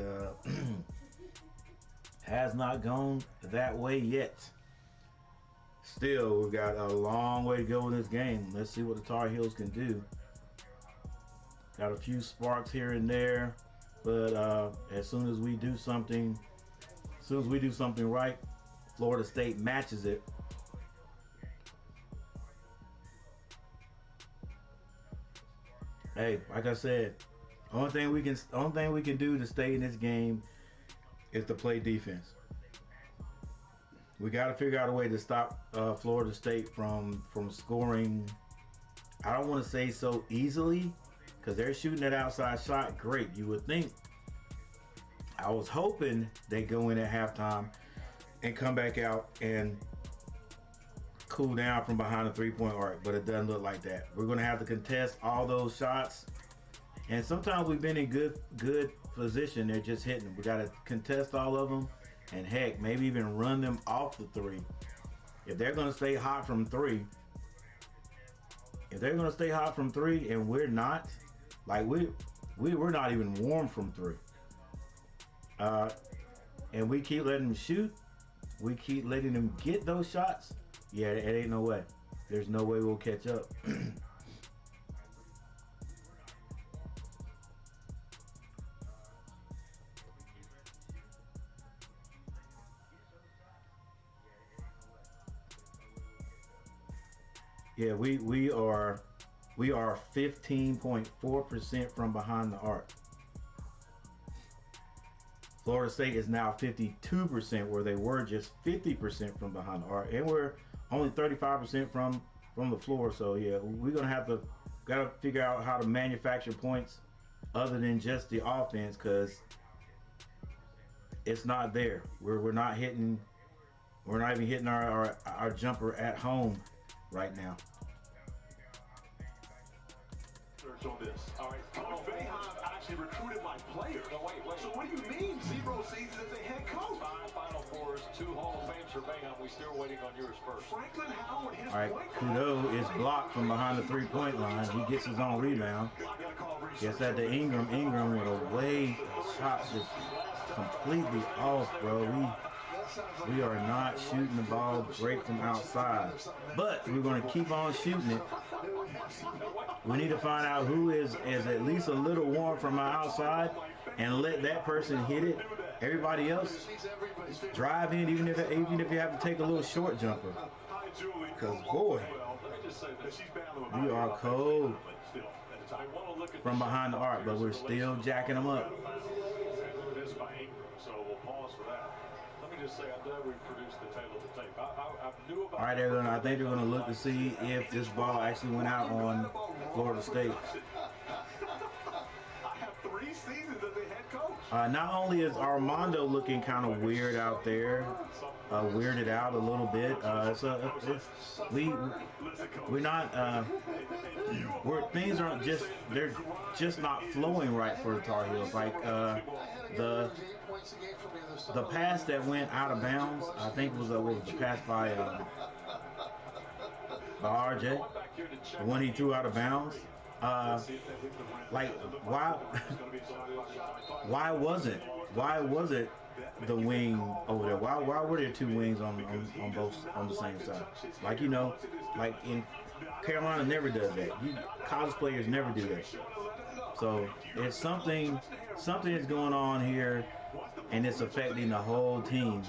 has not gone that way yet. Still, we've got a long way to go in this game. Let's see what the Tar Heels can do. Got a few sparks here and there, but as soon as we do something right, Florida State matches it. hey, like I said, only thing we can do to stay in this game is to play defense. We got to figure out a way to stop Florida State from scoring. I don't want to say so easily, because they're shooting that outside shot great. You would think. I was hoping they go in at halftime and come back out and cool down from behind the three-point arc, but it doesn't look like that. We're going to have to contest all those shots, and sometimes we've been in good position. They're just hitting them. We got to contest all of them, and heck, maybe even run them off the three. If they're going to stay hot from three, and we're not, like we're not even warm from three, and we keep letting them shoot, we keep letting them get those shots, yeah, it ain't no way. There's no way we'll catch up. Yeah, we are 15.4% from behind the arc. Florida State is now 52%, where they were just 50% from behind the arc, and we're only 35% from the floor. So yeah, we're gonna gotta figure out how to manufacture points other than just the offense, because it's not there. We're not even hitting our jumper at home right now.
On this. All right, Coach Boeheim actually recruited my players. No, wait. So what do you mean 0 seasons as a head coach? 5 Final Fours, 2 Hall of Fames for Boeheim. We still waiting on yours first. Franklin Howard, his
all right, Kudo is blocked from behind the three-point line. He gets his own rebound. Gets that to Ingram. Ingram with a way shot just completely off, bro. We are not shooting the ball great from outside, but we're going to keep on shooting it. We need to find out who is at least a little warm from outside and let that person hit it. Everybody else drive in, even if you have to take a little short jumper. Because boy, we are cold from behind the arc, but we're still jacking them up. All right, I think they're gonna look to see if this ball actually went out on Florida State. Not only is Armando looking kind of weird out there, weirded out a little bit. Things aren't they're just not flowing right for the Tar Heels. Like the pass that went out of bounds, I think was the pass by RJ, the one he threw out of bounds. Like why was it the wing over there? Why were there 2 wings on the same side? Like, you know, like in Carolina never does that. College players never do that. So it's something is going on here, and it's affecting the whole team,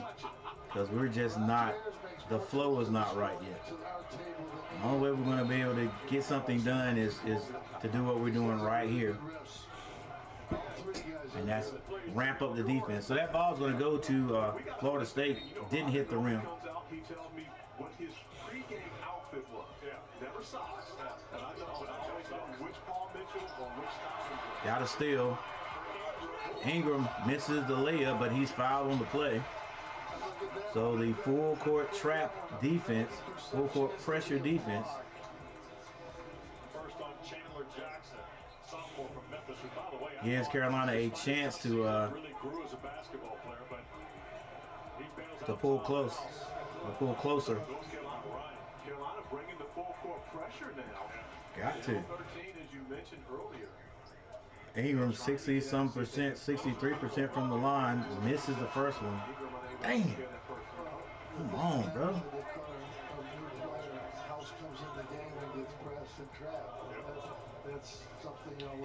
because we're just not, the flow is not right yet. The only way we're going to be able to get something done is to do what we're doing right here, and that's ramp up the defense. So that ball's going to go to Florida State. Didn't hit the rim. Got a steal. Ingram misses the layup, but he's fouled on the play. So the full court trap defense, full court pressure defense. Gives Carolina a chance to pull close, or pull closer. Got to. Ingram 60-some%, 63% from the line, misses the first one. Dang it. Come on, bro.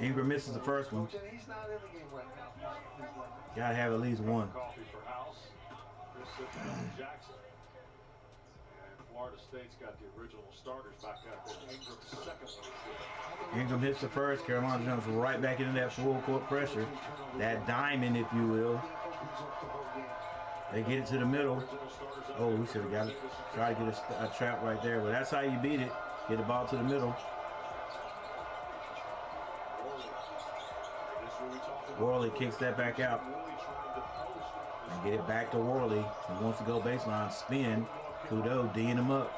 Ingram misses the first one. Gotta have at least one.
Florida State's got the original starters back out there. Ingram's second one.
Ingram hits the first. Carolina jumps right back into that full court pressure. That diamond, if you will. They get it to the middle. Oh, we should have got it. Try to get a trap right there. But that's how you beat it. Get the ball to the middle. Worley kicks that back out. And get it back to Worley. He wants to go baseline. Spin. Kudo D'ing him up.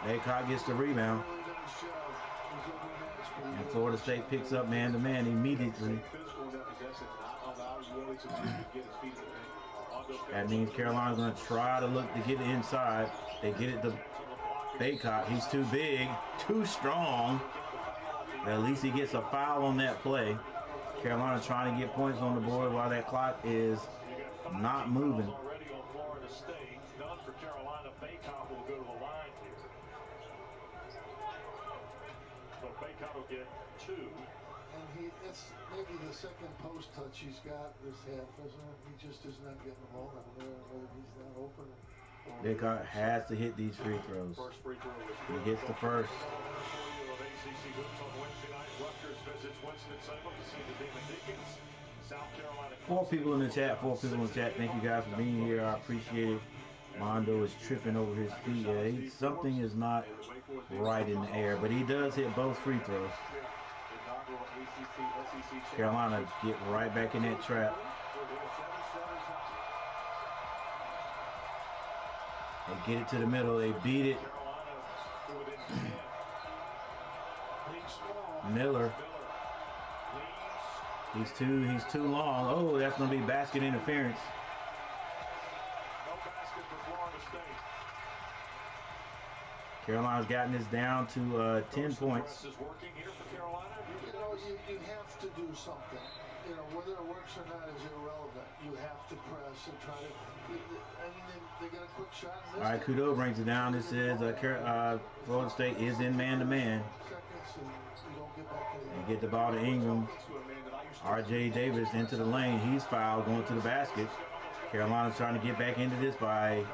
Baycott gets the rebound. And Florida State picks up man-to-man immediately. That means Carolina's going to try to look to get it inside. They get it to Baycott. He's too big, too strong. At least he gets a foul on that play. Carolina trying to get points on the board while that clock is not moving.
Already on Florida State. None for Carolina. Baycott will go to the line here. So Baycott will get 2.
And it's maybe the second post touch he's got this half, isn't it? He just is not getting the ball down there, whether he's not open.
Baycott has to hit these free throws. He hits the first. Four people in the chat. Thank you guys for being here. I appreciate it. Mondo is tripping over his feet. Yeah, something is not right in the air, but he does hit both free throws. Carolina get right back in that trap. They get it to the middle. They beat it. Miller. He's too long. Oh, that's going to be basket interference. Carolina's gotten this down to 10 points.
You know, you have to do something. You know, whether it works or not is irrelevant. You have to press and try to. I mean, they got a quick shot.
All right, Kudo brings it down. This is Florida State is in man-to-man. They get the ball to Ingram. R.J. Davis into the lane. He's fouled, going to the basket. Carolina's trying to get back into this by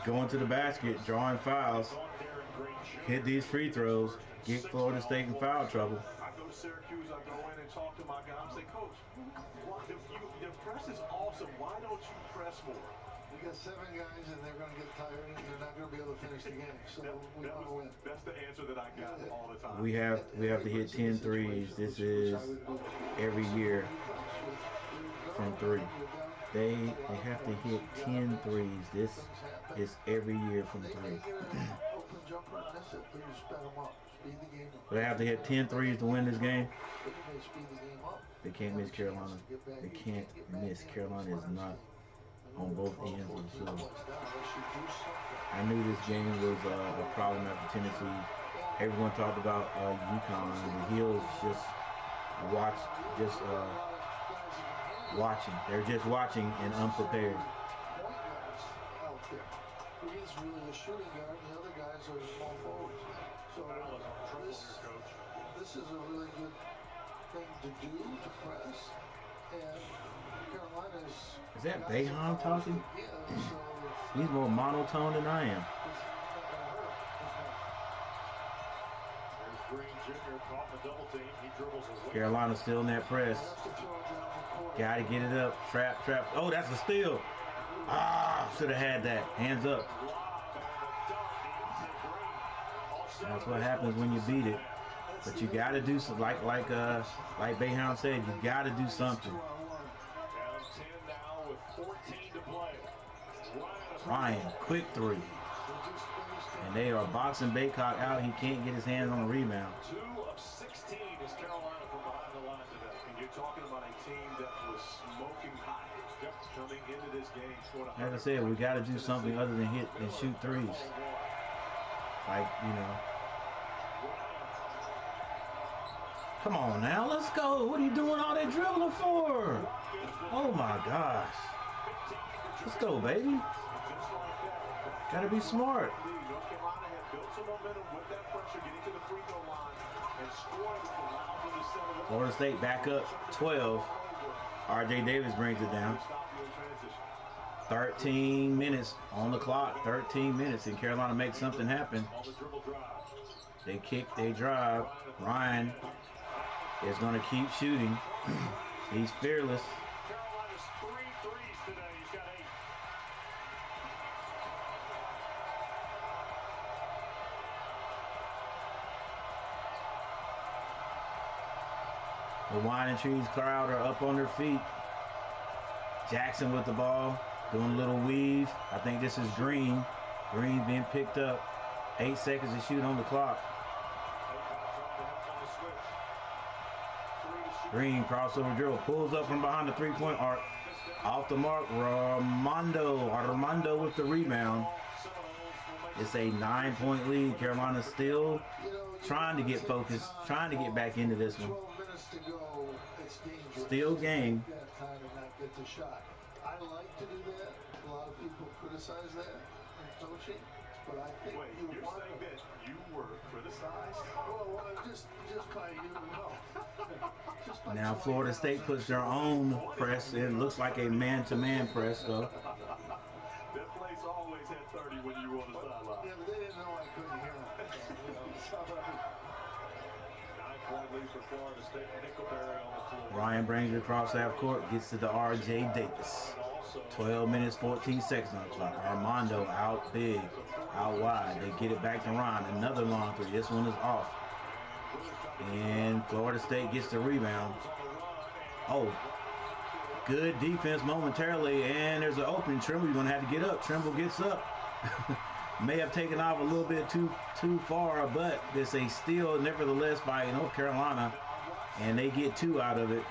going to the basket, drawing fouls. Hit these free throws. Get Florida State in foul trouble.
I go to Syracuse, I go in and talk to my guy. I'm say, Coach, the press is awesome. Why don't you press more?
We got 7 guys and they're going to get tired and they're not going to be able to finish the game. So we want to win.
That's the answer that I got all the time.
We have to hit 10 threes. This is every year from 3. They have to hit 10 threes. This is every year from 3. They have to hit 10 threes to win this game. They can't miss Carolina. They can't miss. Carolina is not on both ends of the floor. I knew this game was a problem after Tennessee. Everyone talked about UConn, and the Heels just watching. They're just watching and unprepared.
He's really a shooting guard, and the other guys are small forwards. So this is a really good thing to do, to press. And Carolina's...
Is that Boeheim talking?
Yeah, so...
He's more monotone than I am. Carolina still in that press. Got to get it up. Trap. Oh, that's a steal. Ah, should have had that. Hands up. That's what happens when you beat it. But you got to do something. Like Boeheim said, you got to do something. Ryan, quick 3. And they are boxing Baycott out. He can't get his hands on the rebound.
2 of 16 is Carolina from behind the line today. And you're talking about a team that was smoking hot coming into this game.
Like I said, we got to do something other than hit and shoot threes. Like, you know. Come on now, let's go. What are you doing all that dribbling for? Oh my gosh. Let's go, baby. Gotta be smart. Florida State back up 12. R.J. Davis brings it down. 13 minutes on the clock. 13 minutes, and Carolina makes something happen. They kick, they drive. Ryan is going to keep shooting. He's fearless.
Carolina's 3 threes today. He's got 8.
The Wine and Trees crowd are up on their feet. Jackson with the ball, doing a little weave. I think this is Green. Green being picked up. 8 seconds to shoot on the clock. Green crossover dribble, pulls up from behind the three-point arc. Off the mark, Armando with the rebound. It's a 9-point lead. Carolina still trying to get focused, trying to get back into this one.
12 minutes to go. It's dangerous.
Still game.
That time and not get the shot. I like to do that. A lot of people criticize that in coaching, but I think
you're saying that you were criticized?
Well, just by you, no. Just by
Now Florida State puts their own press. It looks like a man-to-man press, though.
That place always had 30 when you were on the sideline.
Yeah, but they didn't know I couldn't hear them.
9-point lead for Florida State. Nickelberry on the floor.
Ryan brings it across half court, gets to the R.J. Davis. 12 minutes, 14 seconds on the clock. Armando out big, out wide. They get it back to Ryan. Another long three. This one is off. And Florida State gets the rebound. Oh, good defense momentarily. And there's an opening. Trimble, you're going to have to get up. Trimble gets up. May have taken off a little bit too far, but it's a steal nevertheless by North Carolina. And they get 2 out of it.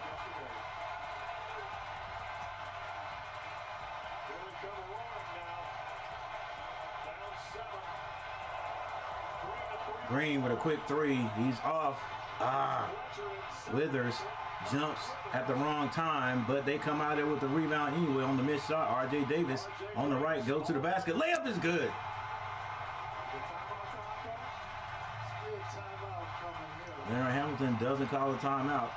Green with a quick 3. He's off. Withers jumps at the wrong time, but they come out there with the rebound anyway on the missed shot. R.J. Davis on the right, goes to the basket. Layup is good. Aaron Hamilton doesn't call a timeout.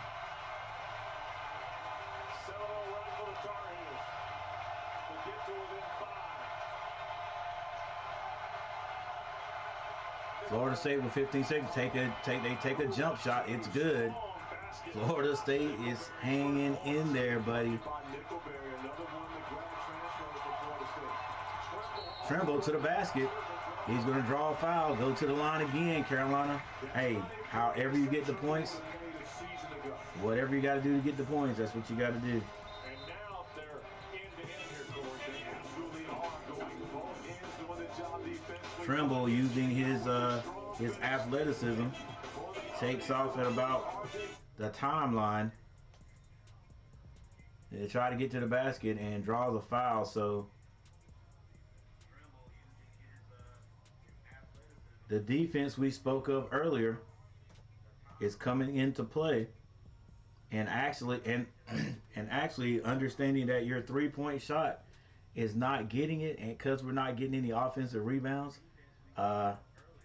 Florida State with 15 seconds. They take a jump shot. It's good. Florida State is hanging in there, buddy. Trimble to the basket. He's going to draw a foul. Go to the line again, Carolina. Hey, however you get the points, whatever you got to do to get the points, that's what you got to do. Trimble using his athleticism takes off at about the timeline. They try to get to the basket and draws a foul. So the defense we spoke of earlier is coming into play, and actually understanding that your 3-point shot is not getting it, and because we're not getting any offensive rebounds,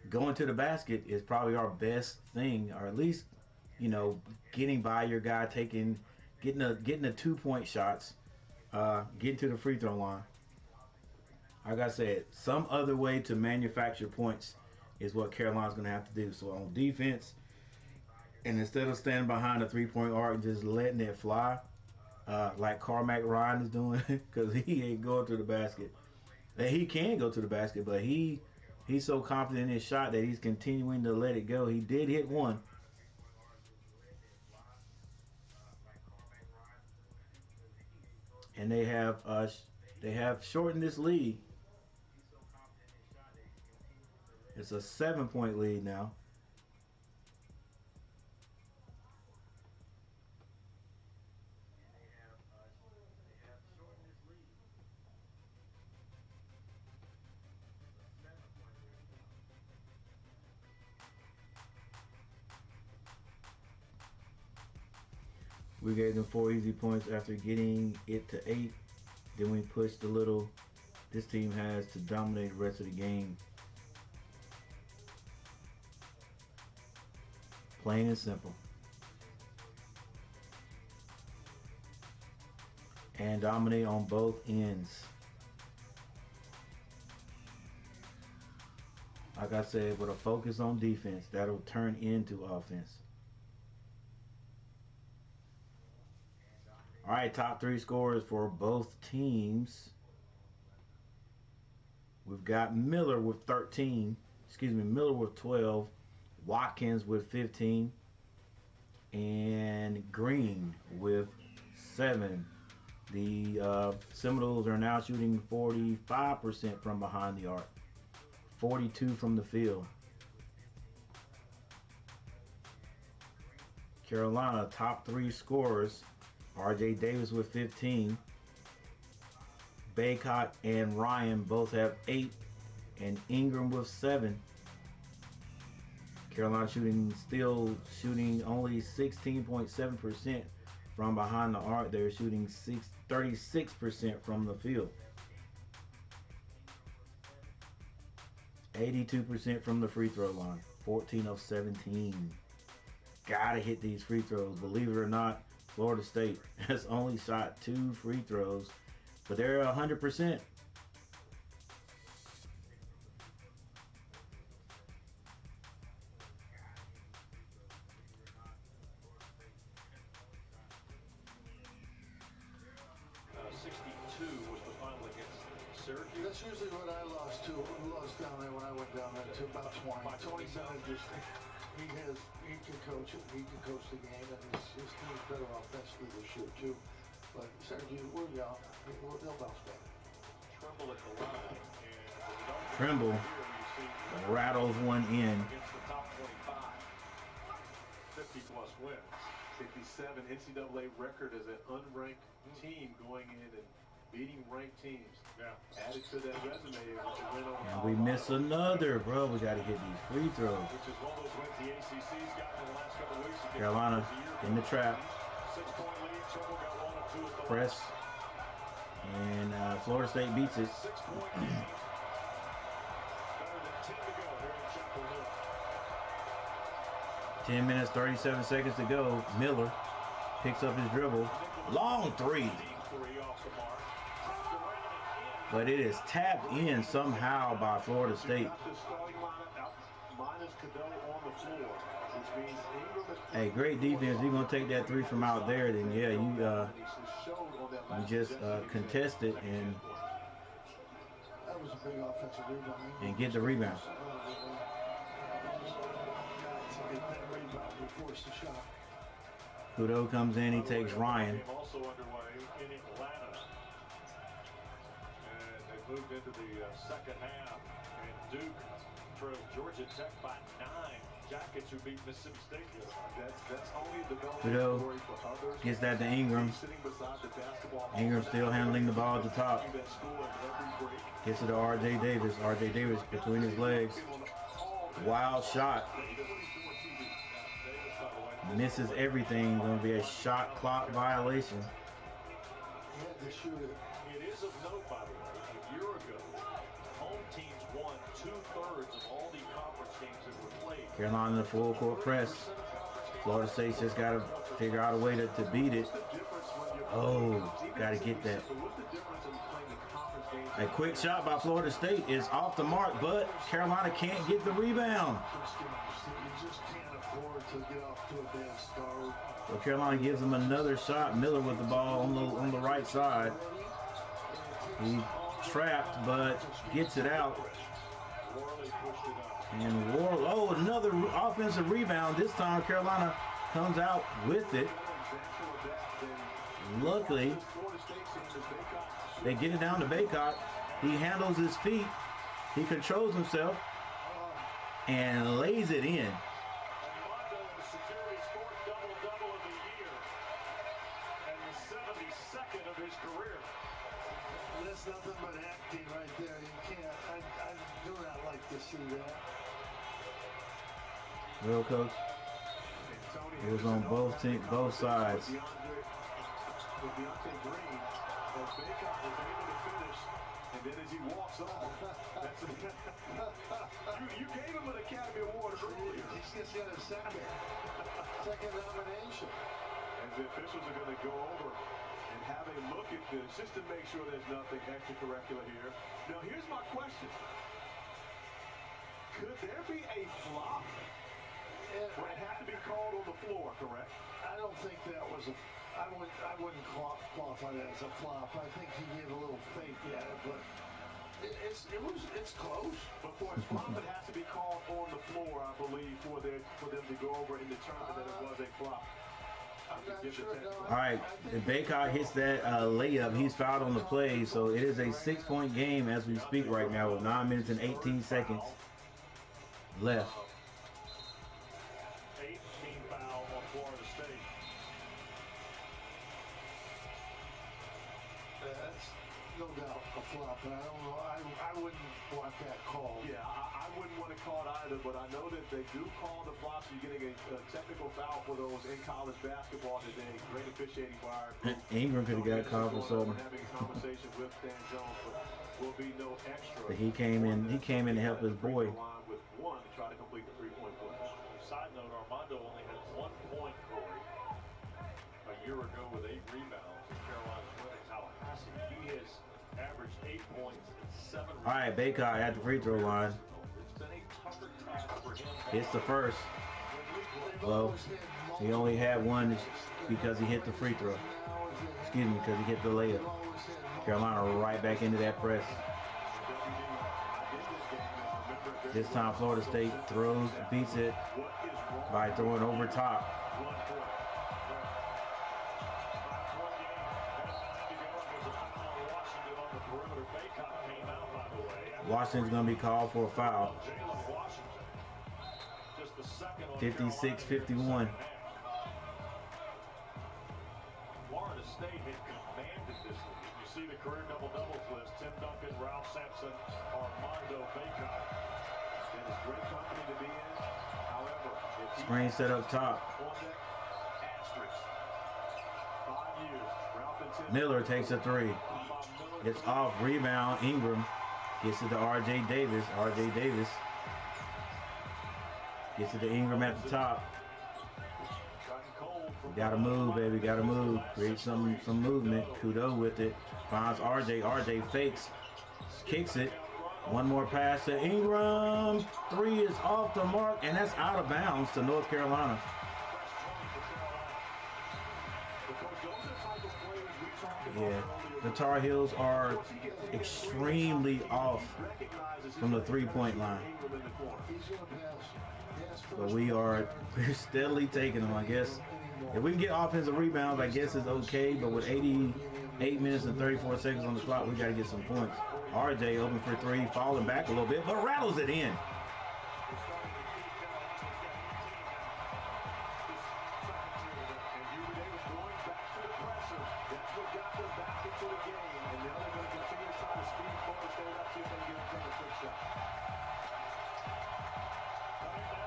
going to the basket is probably our best thing, or at least, getting by your guy, getting the 2-point shots, getting to the free throw line. Like I said, some other way to manufacture points is what Carolina's going to have to do. So on defense, and instead of standing behind the 3-point arc and just letting it fly, like Carmack Ryan is doing, because he ain't going to the basket. He can go to the basket, but he's so confident in his shot that he's continuing to let it go. He did hit one. And they have shortened this lead. It's a 7-point lead now. We gave them 4 easy points after getting it to 8. Then we pushed a little. This team has to dominate the rest of the game. Plain and simple. And dominate on both ends. Like I said, with a focus on defense, that'll turn into offense. All right, top 3 scorers for both teams. We've got Miller with 13. Miller with 12. Watkins with 15. And Green with 7. The Seminoles are now shooting 45% from behind the arc. 42 from the field. Carolina, top 3 scorers. R.J. Davis with 15. Baycott and Ryan both have 8. And Ingram with 7. Carolina still shooting only 16.7% from behind the arc. They're shooting 36% from the field. 82% from the free throw line. 14 of 17. Gotta hit these free throws. Believe it or not, Florida State has only shot 2 free throws, but they're 100%.
That's usually what I lost to. Lost down there when I went down there to about 20. Tony Bennett he can coach it. He can coach the game, and his team's better offensively this year too. But Sergio, we're young. They'll bounce back.
Trimble at the line.
Trimble rattles one in.
Against the top 25. 50-plus wins.
57 NCAA record as an unranked team going in and beating ranked teams.
Yeah.
Added to that resume with the win over
And we miss another, bro. We got to hit these free throws.
Which is one of those wins the ACC's gotten in the last couple of weeks.
Carolina in the trap.
6-point lead. Trimble got 1 or 2 at the
Press. And Florida State beats it.
6-point game. Better than 10 to go here in Chapel Hill.
10 minutes, 37 seconds to go. Miller picks up his dribble. Long 3. But it is tapped in somehow by Florida State. Hey, great defense. You're going to take that 3 from out there, then yeah, you just contest it and get the rebound. Kudo comes in, he takes Ryan.
Also underway in Atlanta. And they moved into the second half. And Duke trailed Georgia Tech by 9. Jackets who beat Mississippi State the other night.
That's only a development
Kudo
story for others.
gets that to Ingram. Ingram still handling the ball at the top. Gets it to R.J. Davis. R.J. Davis between his legs. Wild shot. Misses everything. Going to be a shot clock violation.
It is of note, by the way, a year ago, home teams won 2/3 of all the conference games that were played.
Carolina in the full court press. Florida State's just got to figure out a way to beat it. Oh, got to get that. A quick shot by Florida State is off the mark, but Carolina can't get the rebound. So Carolina gives them another shot. Miller with the ball on the right side. He trapped, but gets it out. And another offensive rebound. This time Carolina comes out with it. Luckily, they get it down to Baycott. He handles his feet. He controls himself and lays it in.
That's nothing but acting right there. You can't. I do not like to see that.
Well, Coach, it was on both sides.
And then as he walks off, you gave him an Academy Award earlier.
He's just got a second nomination.
And the officials are going to go over and have a look at this just to make sure there's nothing extracurricular here. Now, here's my question. Could there be a flop? But it had to be called on the floor, correct?
I don't think that was a. I wouldn't qualify that as a flop. I think he gave a little fake at it, but it's close.
But for a flop, it has to be called on the floor, I believe, for them to go over and determine that it was a flop.
I'm not sure. No,
All right, if Baycott hits that layup, he's fouled on the play, so it is a 6-point game as we speak right now with 9 minutes and 18 seconds left.
18 foul on Florida State.
That's no doubt a flop, but I don't know. I wouldn't want that called.
Yeah, I wouldn't want to call it either, but I know that they do call the flops. You're getting a technical foul for those in college basketball today. Great officiating by our group.
Ingram could have got called for something.
Having a conversation with Dan Jones, but will be no extra.
But he came in to help his boy.
With one to try to complete the three-point play.
Side note, Armando only had 1 point, Corey, a year ago with 8 rebounds in Carolina's win at Tallahassee. He has averaged 8 points and 7 rebounds.
All right, Baycott at the free throw line.
It's been a tougher time for him.
Hits the first. Well, he only had one because he hit the free throw. Excuse me, because he hit the layup. Carolina right back into that press. This time Florida State beats it by throwing over top. Washington's going to be called for a foul. 56-51.
Florida State had commanded this league. You see the career double-doubles list. Tim Duncan, Ralph Sampson, Armando Baycott.
It is great company to be in. However, if
Screen set up top.
asterisk. 5 years. Ralph and Tim
Miller takes a three. It's off. Rebound. Ingram gets it to R.J. Davis. R.J. Davis gets it to Ingram at the top. Gotta move, baby. Gotta move. Create some movement. Kudo with it. Finds R.J. R.J. fakes. Kicks it. One more pass to Ingram. Three is off the mark, and that's out of bounds to North Carolina. Yeah, the Tar Heels are extremely off from the three-point line. But we're steadily taking them, I guess. If we can get offensive rebounds, I guess it's okay. But with 88 minutes and 34 seconds on the clock, we got to get some points. RJ open for three, falling back a little bit, but rattles it in.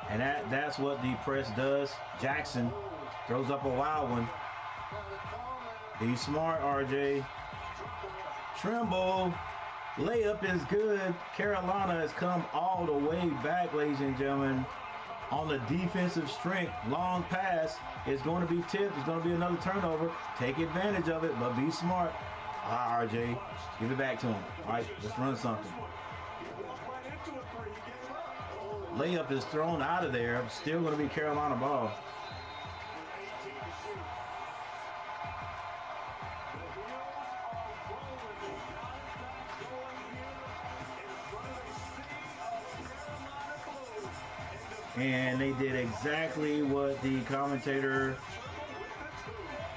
And that's what the press does. Jackson throws up a wild one. Be smart, RJ. Trimble. Layup is good. Carolina has come all the way back, ladies and gentlemen. On the defensive strength, long pass is going to be tipped. It's going to be another turnover. Take advantage of it, but be smart. RJ, give it back to him. All right, let's run something. Layup is thrown out of there. Still going to be Carolina ball. And they did exactly what the commentator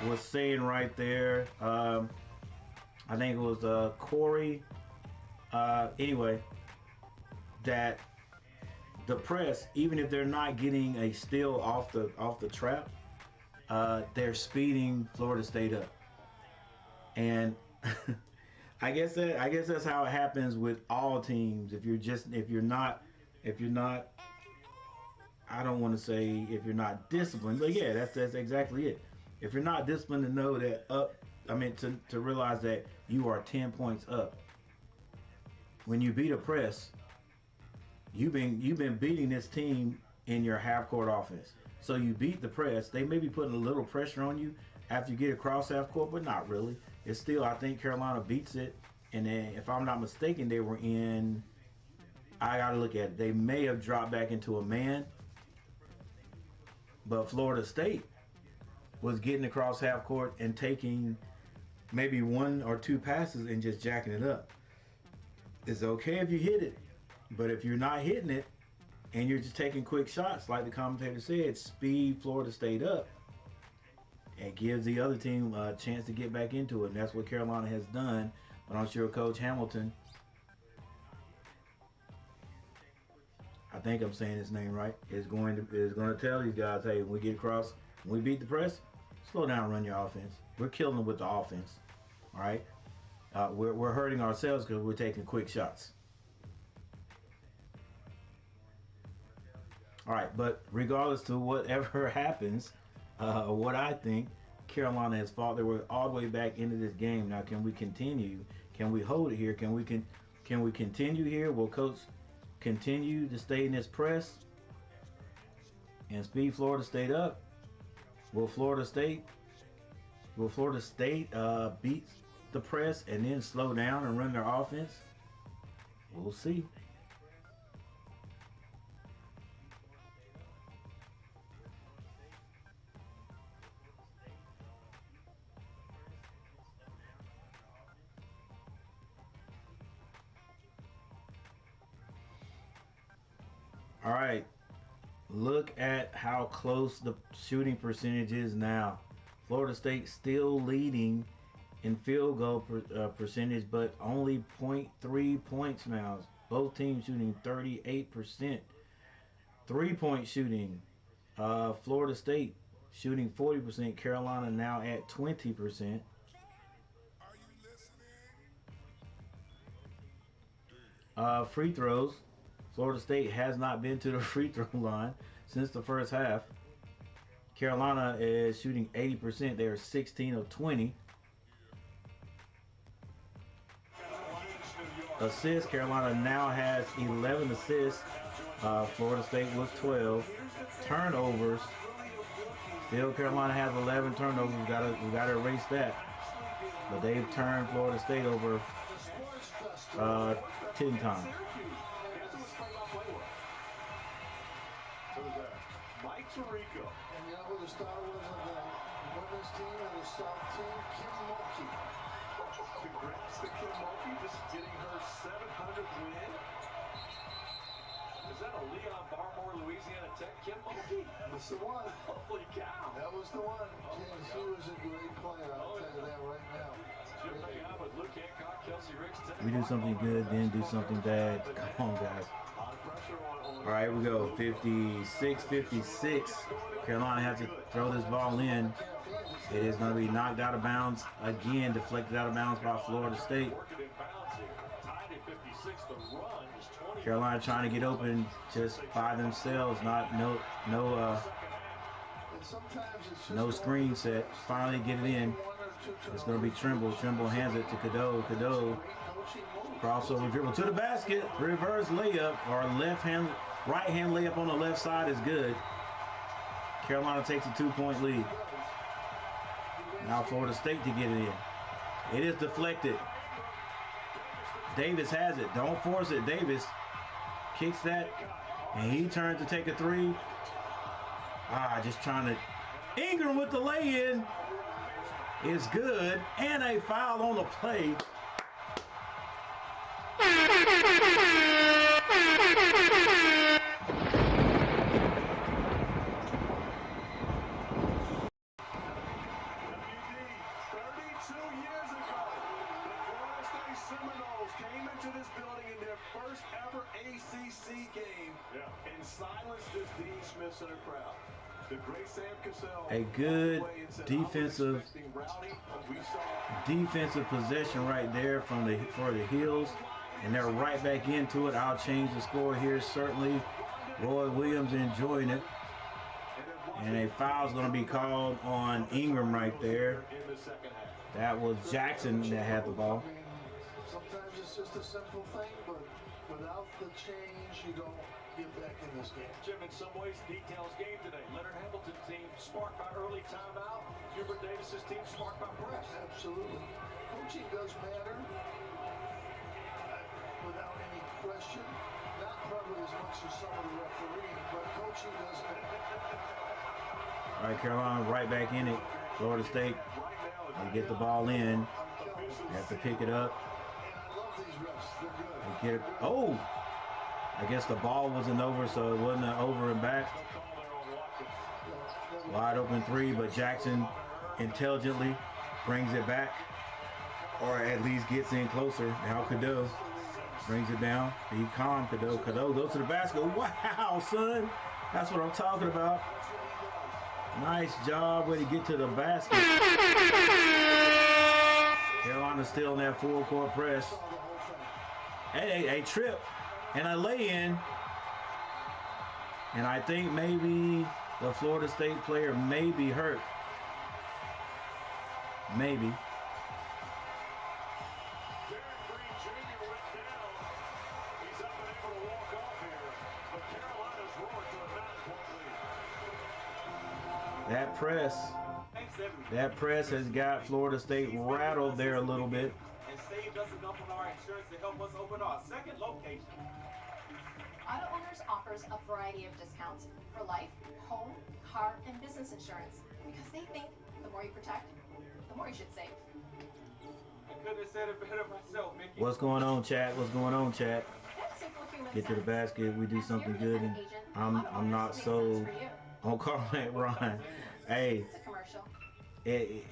was saying right there. I think it was Corey. Anyway, that the press, even if they're not getting a steal off the trap, they're speeding Florida State up. And I guess that's how it happens with all teams. If you're not, I don't want to say if you're not disciplined, but yeah, that's exactly it. If you're not disciplined to know that to realize that you are 10 points up. When you beat a press, you've been beating this team in your half court offense. So you beat the press. They may be putting a little pressure on you after you get across half court, but not really. It's still, I think Carolina beats it. And then, if I'm not mistaken, they were in I got to look at it. They may have dropped back into a man, but Florida State was getting across half court and taking maybe 1 or 2 passes and just jacking it up. It's okay if you hit it, but if you're not hitting it and you're just taking quick shots, like the commentator said, speed Florida State up. It gives the other team a chance to get back into it, and that's what Carolina has done. But I'm sure Coach Hamilton, I think I'm saying his name right, is going to tell these guys, hey, when we get across, when we beat the press, slow down and run your offense. We're killing them with the offense, all right? We're hurting ourselves because we're taking quick shots. All right, but regardless to whatever happens, what I think, Carolina has fought their way all the way back into this game. Now, can we continue? Can we hold it here? Can we continue here? Will Coach continue to stay in this press and speed Florida State up? Will Florida State beat the press and then slow down and run their offense? We'll see. All right, look at how close the shooting percentage is now. Florida State still leading in field goal percentage, but only 0.3 points now. Both teams shooting 38%. 3-point shooting, Florida State shooting 40%. Carolina now at 20%. Free throws. Florida State has not been to the free throw line since the first half. Carolina is shooting 80%. They are 16 of 20. Assists, Carolina now has 11 assists. Florida State was 12. Turnovers, still Carolina has 11 turnovers. We gotta erase that. But they've turned Florida State over 10 times.
Mike Tirico.
And you know who the star was of the women's team and the South team? Kim Mulkey.
Congrats to Kim Mulkey, just getting her 700th win. Is that a Leon Barmore, Louisiana Tech? Kim Mulkey?
That's the one.
Holy cow.
That was the one. She was a great player, I'll tell you that right now.
Jim Mayotte with Luke Hancock, Kelsey Ricks.
We do something good, then do something bad. Come on, guys. All right, we go 56-56. Carolina has to throw this ball in. It is going to be knocked out of bounds again, deflected out of bounds by Florida State. Carolina trying to get open just by themselves, no screen set. Finally get it in. It's going to be Trimble. Trimble hands it to Cadeau. Cadeau, crossover dribble to the basket. Reverse layup, or right hand layup on the left side is good. Carolina takes a 2-point lead. Now Florida State to get it in. It is deflected. Davis has it. Don't force it. Davis kicks that, and he turns to take a three. Just trying to. Ingram with the lay-in is good, and a foul on the play.
Seminoles came into this building in their first ever ACC game and silenced this Dean Smith Center crowd. The great Sam Cassell,
a good defensive possession right there for the Heels, and they're right back into it. I'll change the score here. Certainly, Roy Williams enjoying it, and a foul's going to be called on Ingram right there. That was Jackson that had the ball.
Sometimes it's just a simple thing, but without the change, you don't get back in this game.
Jim, in some ways, details game today. Leonard Hamilton's team sparked by early timeout. Hubert Davis's team sparked by press.
Absolutely. Coaching does matter, without any question. Not as much as some of the refereeing, but coaching doesn't.
All right, Carolina right back in it. Florida State, they get the ball in. They have to pick it up.
And I love these refs. They're good.
They get it. Oh! I guess the ball wasn't over, so it wasn't an over and back. Wide open three, but Jackson intelligently brings it back, or at least gets in closer. Now Cadeau brings it down. He calm Cadeau. Cadeau goes to the basket. Wow, son. That's what I'm talking about. Nice job way to get to the basket. Carolina's still in that full court press. A trip and a lay-in. And I think maybe the Florida State player may be hurt. Maybe. That press has got Florida State rattled there a little bit.
And saved us enough on our insurance to help us open our second location.
Auto Owners offers a variety of discounts for life, home, car, and business insurance because they think the more you protect, the more you should save.
I couldn't have said it better myself, Mickey.
What's going on, chat? What's going on, chat? Get to the basket. We do something good, and I'm not sold on Carmack Ryan. Hey, he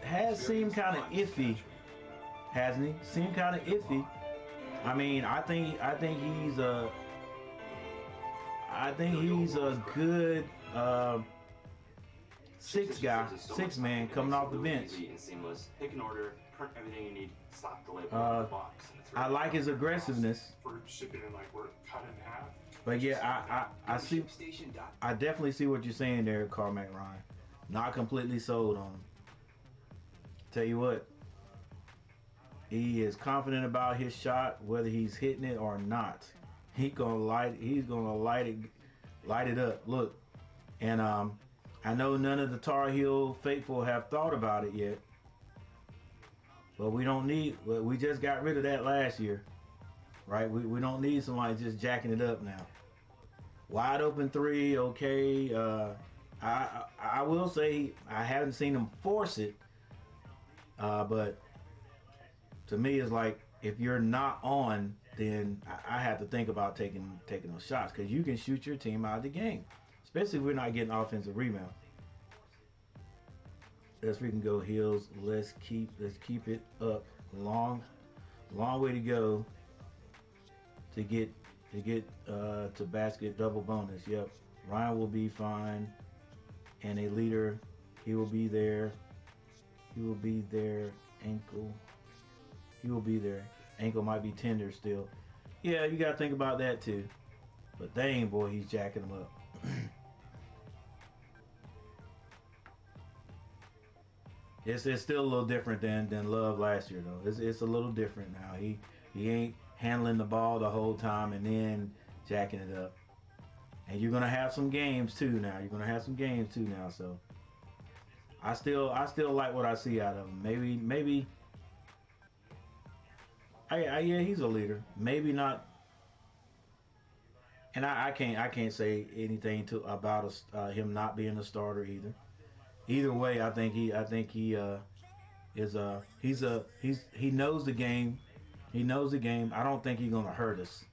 has seemed kind of iffy, hasn't he? Seemed kind of iffy. I mean, I think he's a good six man coming off the bench.
Pick an order, print everything you need, stop the label on the box.
I like his aggressiveness.
For shipping in, like, we're cut in half.
But yeah, I definitely see what you're saying there, Carmack Ryan. Not completely sold on him. Tell you what, he is confident about his shot, whether he's hitting it or not. He's gonna light it up. Look, and I know none of the Tar Heel faithful have thought about it yet, but we just got rid of that last year, right? We don't need somebody just jacking it up now. Wide open three, okay. I will say I haven't seen him force it, but to me it's like if you're not on, then I have to think about taking those shots because you can shoot your team out of the game, especially if we're not getting offensive rebound. Let's freaking go Heels. Let's keep it up. Long way to go to get to basket double bonus. Yep, Ryan will be fine, and a leader. He will be there. Ankle. He will be there. Ankle might be tender still. Yeah, you gotta think about that too. But dang, boy, he's jacking him up. It's still a little different than Love last year though. It's a little different now. He ain't handling the ball the whole time and then jacking it up. And you're gonna have some games too now. So I still like what I see out of him. Maybe. Yeah, he's a leader. Maybe not. And I can't say anything about him not being a starter either. Either way, I think he knows the game. He knows the game. I don't think he's gonna hurt us.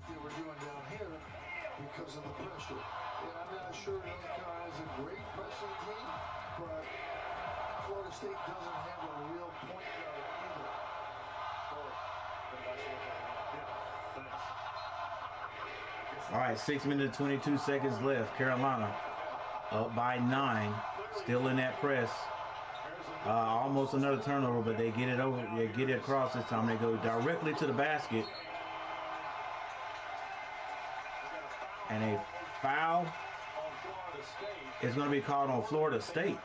They were doing down here because of the pressure. And I'm not sure North Carolina is a great pressing team, but Florida State doesn't have a real point guard either.
All right, 6 minutes 22 seconds left. Carolina up by 9, still in that press. Almost another turnover, but they get it over. They get it across this time. They go directly to the basket. And a foul is going to be called on Florida State.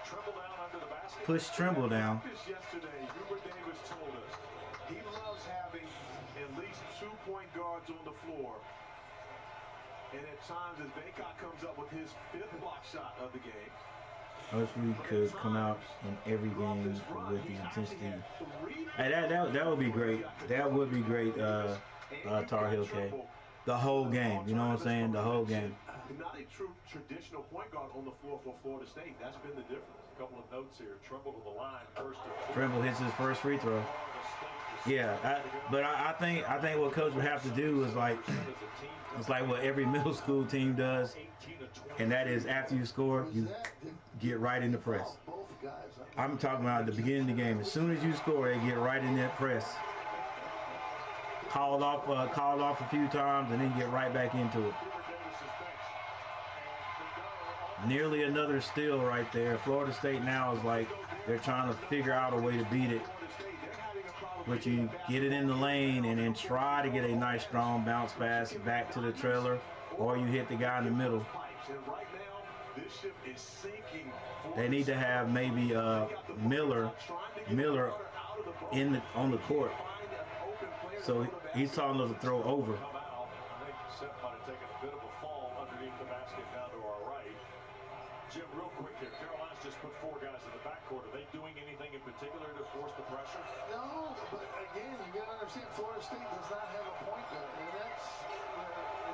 Push Trimble down.
Yesterday, Hubert Davis told us he loves having at least 2 point guards on the floor. And at times, as Baycott comes up with his 5th block shot of the game.
I wish we could come out in every game with the intensity. Hey, that would be great. That would be great, Tar Heel K. The whole game, you know what I'm saying? The whole game.
Not a true traditional point guard on the floor for Florida State. That's been the difference. A couple of notes here. Trimble to the line first.
Trimble hits his first free throw. Yeah, but I think what coach would have to do is like it's like what every middle school team does, and that is after you score, you get right in the press. I'm talking about at the beginning of the game. As soon as you score, they get right in that press. Called off a few times, and then get right back into it. Nearly another steal right there. Florida State now is like they're trying to figure out a way to beat it. But you get it in the lane and then try to get a nice strong bounce pass back to the trailer, or you hit the guy in the middle. They need to have maybe Miller on the court. So he's telling us to throw over.
Jim, real quick here. Carolina's just put 4 guys in the backcourt. Are they doing anything in particular to force the pressure?
No, but again, you got to understand, Florida State does not have a point guard. And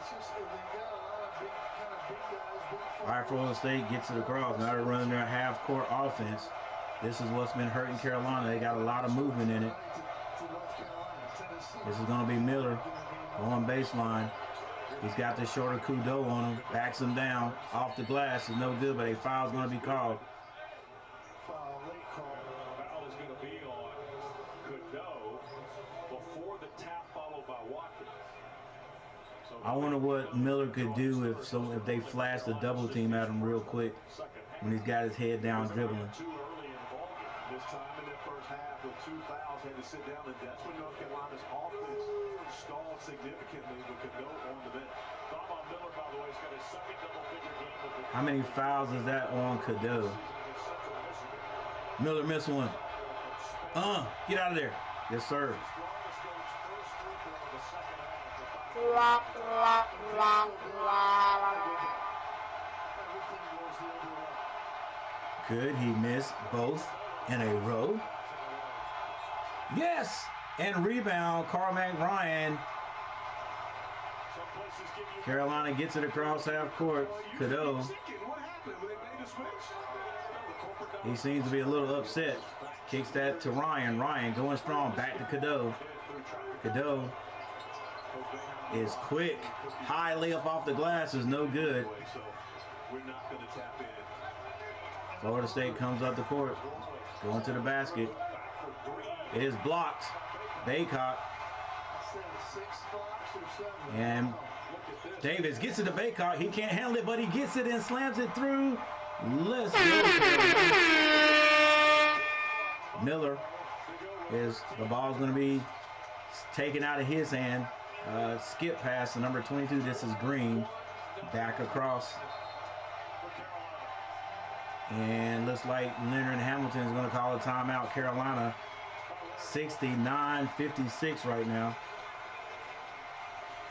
it's just, they got a lot of big guys.
All right, Florida State gets it across. Now they're running their half-court offense. This is what's been hurting Carolina. They got a lot of movement in it. This is going to be Miller on baseline. He's got the shorter Kudo on him, backs him down, off the glass is no good, but a foul's going to be called.
Foul is going to be on Kudo before the tap, followed by Watkins. So
I wonder what Miller could do if they flash the double team at him real quick when he's got his head down dribbling.
Too early in the ballgame. This time in the first half with 2 fouls, had to sit down, and that's when North Carolina's offense stalled significantly with Kudo on the bench.
Thought about Miller, by the way, he's got his second double-figure game with the
How many fouls is that on Kudo? Miller missed one. Get out of there. Yes, sir. Could he miss both in a row? Yes! And rebound, Carmack Ryan. Carolina gets it across half court. Kudo. He seems to be a little upset. Kicks that to Ryan. Ryan going strong. Back to Kudo. Kudo is quick. High layup off the glass is no good. Florida State comes up the court. Going to the basket. It is blocked. Baycott. And Davis gets it to Baycott. He can't handle it, but he gets it and slams it through. Let's go. Miller the ball's going to be taken out of his hand. Skip pass to number 22. This is Green. Back across. And looks like Leonard Hamilton is going to call a timeout. Carolina 69-56 right now.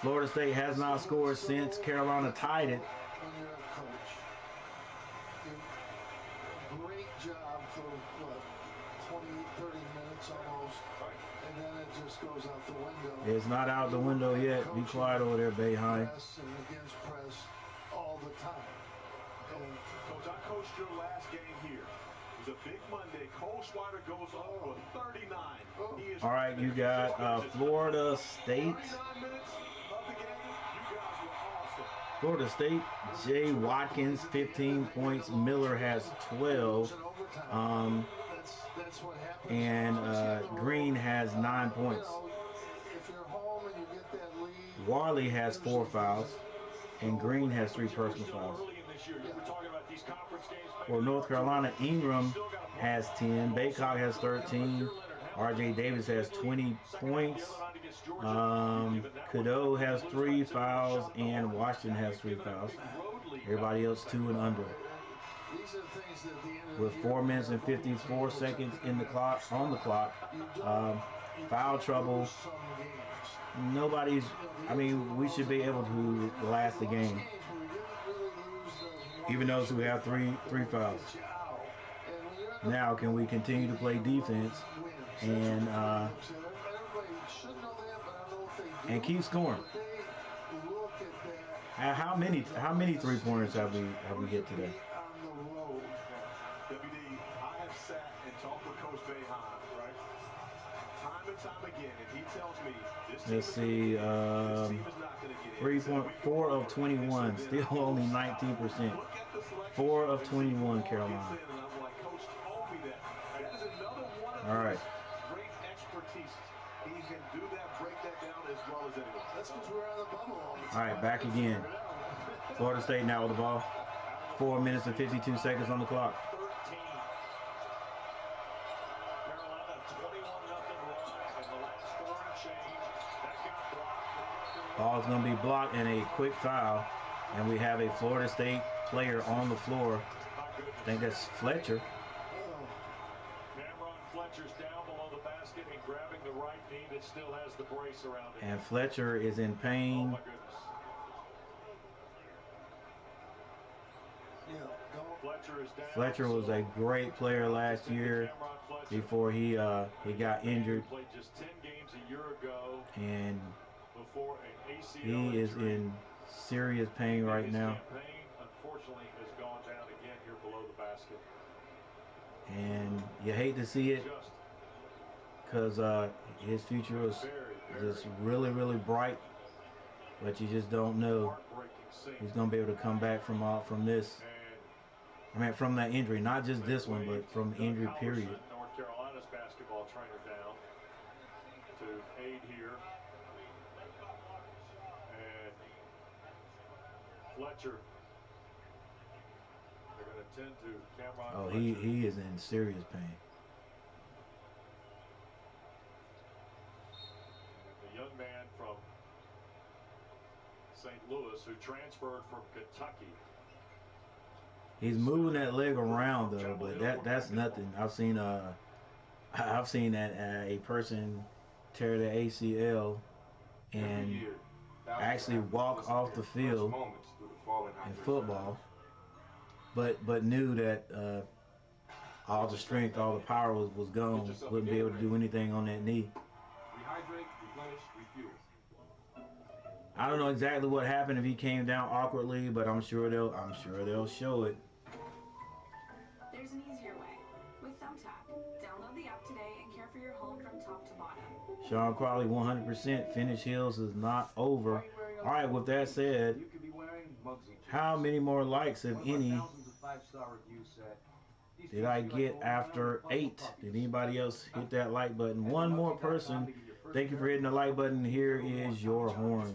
Florida State has not scored since Carolina tied it.
Great job for, 20, 30 minutes almost. And then it just goes out the window.
It's not out the window yet. Be quiet over there, Bayheim.
Press and against press all the time.
Coach, I coached your last game here. It was a big Monday. Cole Schweider goes off with 39.
All right, you got Florida State. Florida State, Jay Watkins, 15 points. Miller has 12. And Green has 9 points. Warley has 4 fouls. And Green has 3 personal fouls. For North Carolina, Ingram has 10. Baycott has 13. R.J. Davis has 20 points. Kudo has 3 fouls, and Washington has 3 fouls. Everybody else 2 and under. With 4 minutes and 54 seconds on the clock, foul trouble. Nobody's. I mean, we should be able to last the game, even those who have three fouls. Now, can we continue to play defense and keep scoring? How many 3-pointers have we hit today?
WD, I have sat and talked with Coach Boeheim, right? Time and time again, and he tells me this team
Let's see,
this team is not going to get in.
4 of 21, still only 19%. 4 of 21, Carolina. All right.
Great expertise. He can do that, break that down as well as anyone. That's because we're on the bubble all the time.
All right, back again. Florida State now with the ball. 4 minutes and 52 seconds on the clock. Ball's going to be blocked and a quick foul. And we have a Florida State player on the floor. I think that's Fletcher.
Fletcher's down below the basket and grabbing the right knee that still has the brace around it.
And Fletcher is in pain.
Oh my goodness. Fletcher is down.
Fletcher was a great player last year before he got injured.
He played just 10 games a year ago.
And
before an ACL
he is in serious pain right now.
His campaign, unfortunately, has gone down again here below the basket.
And you hate to see it because his future was just really, really bright, but you just don't know he's going to be able to come back from this. I mean, from that injury, not just this one, but from the injury period.
North Carolina's basketball trainer down to aid here. And Fletcher, they're going to tend to Cameron
Oh,
Fletcher.
he is in serious pain.
And the young man from St. Louis who transferred from Kentucky.
He's moving that leg around though, but that's nothing. I've seen that a person tear the ACL and actually walk off the field in football, but knew that all the strength, all the power was gone. Wouldn't be able to do anything on that knee.
Rehydrate, replenish, refuel.
I don't know exactly what happened if he came down awkwardly, but I'm sure they'll show it.
There's an easier way. With Thumbtack. Download the app today and care for your home from top to bottom.
Sean Crowley 100%. Finish Hills is not over. All right, with that said, how many more likes, if any, did I get after 8? Did anybody else hit that like button? One more person. Thank you for hitting the like button. Here is your horn.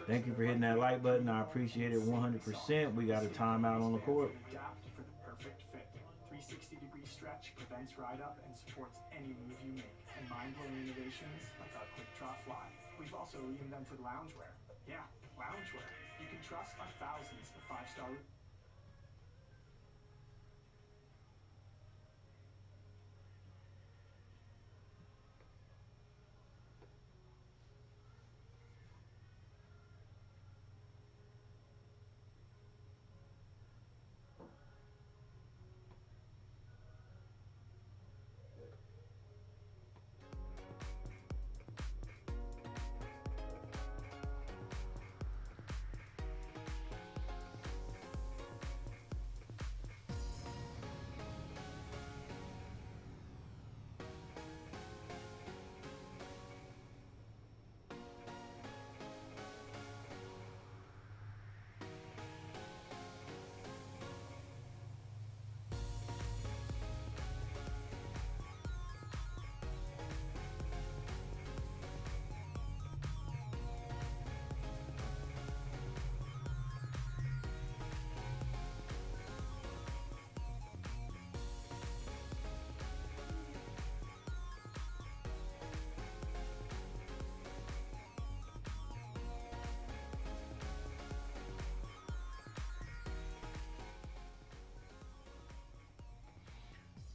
Thank you for hitting that like button. I appreciate it 100%. We got a timeout on the court.
Adapt for the perfect fit. 360-degree stretch prevents ride up and supports any move you make. And mind-blowing innovations like our Quick Trot Fly. We've also reinvented loungewear. Yeah, loungewear. You can trust our thousands of 5-star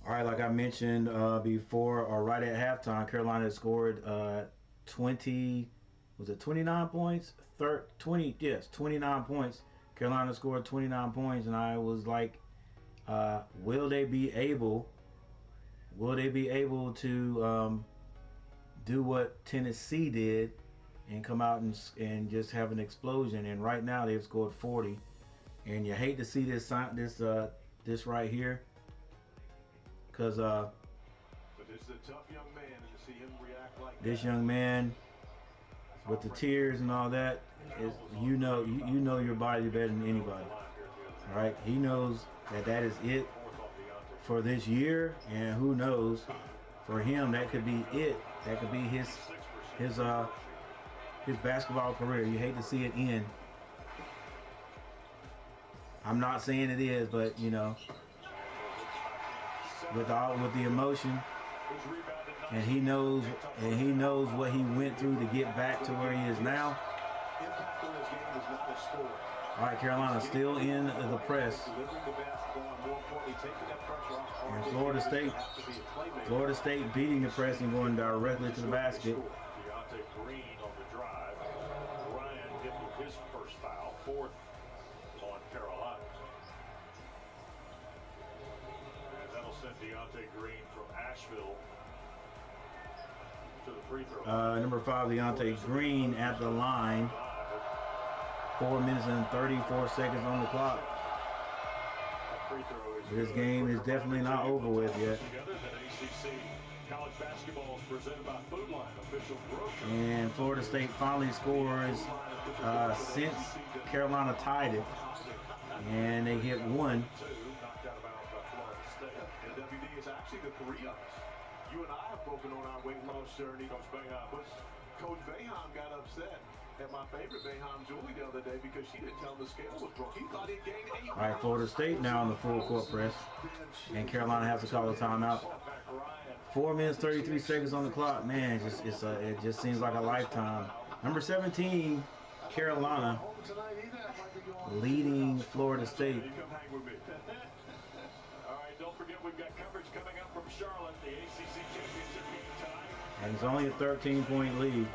All right, like I mentioned before, or right at halftime, Carolina scored 29 points? 29 points. Carolina scored 29 points, and I was like, will they be able to do what Tennessee did and come out and just have an explosion? And right now they've scored 40, and you hate to see this right here, because
but this is a tough young man, and to see him react like
this
that,
young man with the tears and all that, is, you know your body better than anybody. All right, he knows that is it for this year, and who knows, for him that could be it. That could be his basketball career. You hate to see it end. I'm not saying it is, but you know, with the emotion, and he knows what he went through to get back to where he is now. All right, Carolina still in the press, and Florida State beating the press and going directly to the basket.
Deontay Green on the drive. Ryan hit with his first foul, fourth on Carolina. And that'll send Deontay Green from Asheville to the free throw.
Number 5, Deontay Green at the line. 4 minutes and 34 seconds on the clock. This game is definitely not over with yet. And Florida State finally scores since Carolina tied it, and they hit one.
WD is actually the three of us. You and I have broken on our weight loss journey. Coach Boeheim got upset at my favorite Boeheim, Julie, the other day because she didn't tell him the scale was broke. He thought he gained 8
All right, Florida State now in the full court press, and Carolina has to call a timeout. 4 minutes 33 seconds on the clock. Man, it just seems like a lifetime. Number 17, Carolina, leading Florida State.
All right, don't forget we've got coverage coming up from Charlotte, the ACC Championship game tonight.
And it's only a 13-point lead.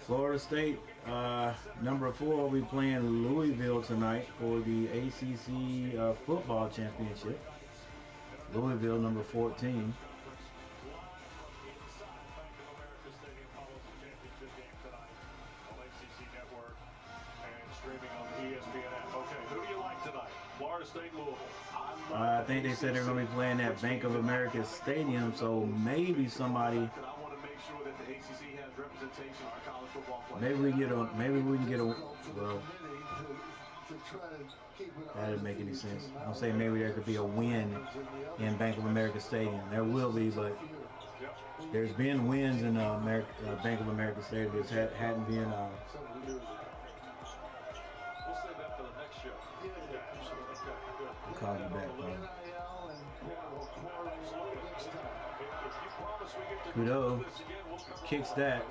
Florida State, number 4, will be playing Louisville tonight for the ACC football championship. Louisville, number 14. I think they said they're going to be playing at Bank of America Stadium, so maybe somebody. Maybe we can get a. Well, that doesn't make any sense. I'm saying maybe there could be a win in Bank of America Stadium. There will be, but there's been wins in Bank of America Stadium. There hadn't been.
We'll save that for the next show.
I'll call you back, bro. Kudo kicks that,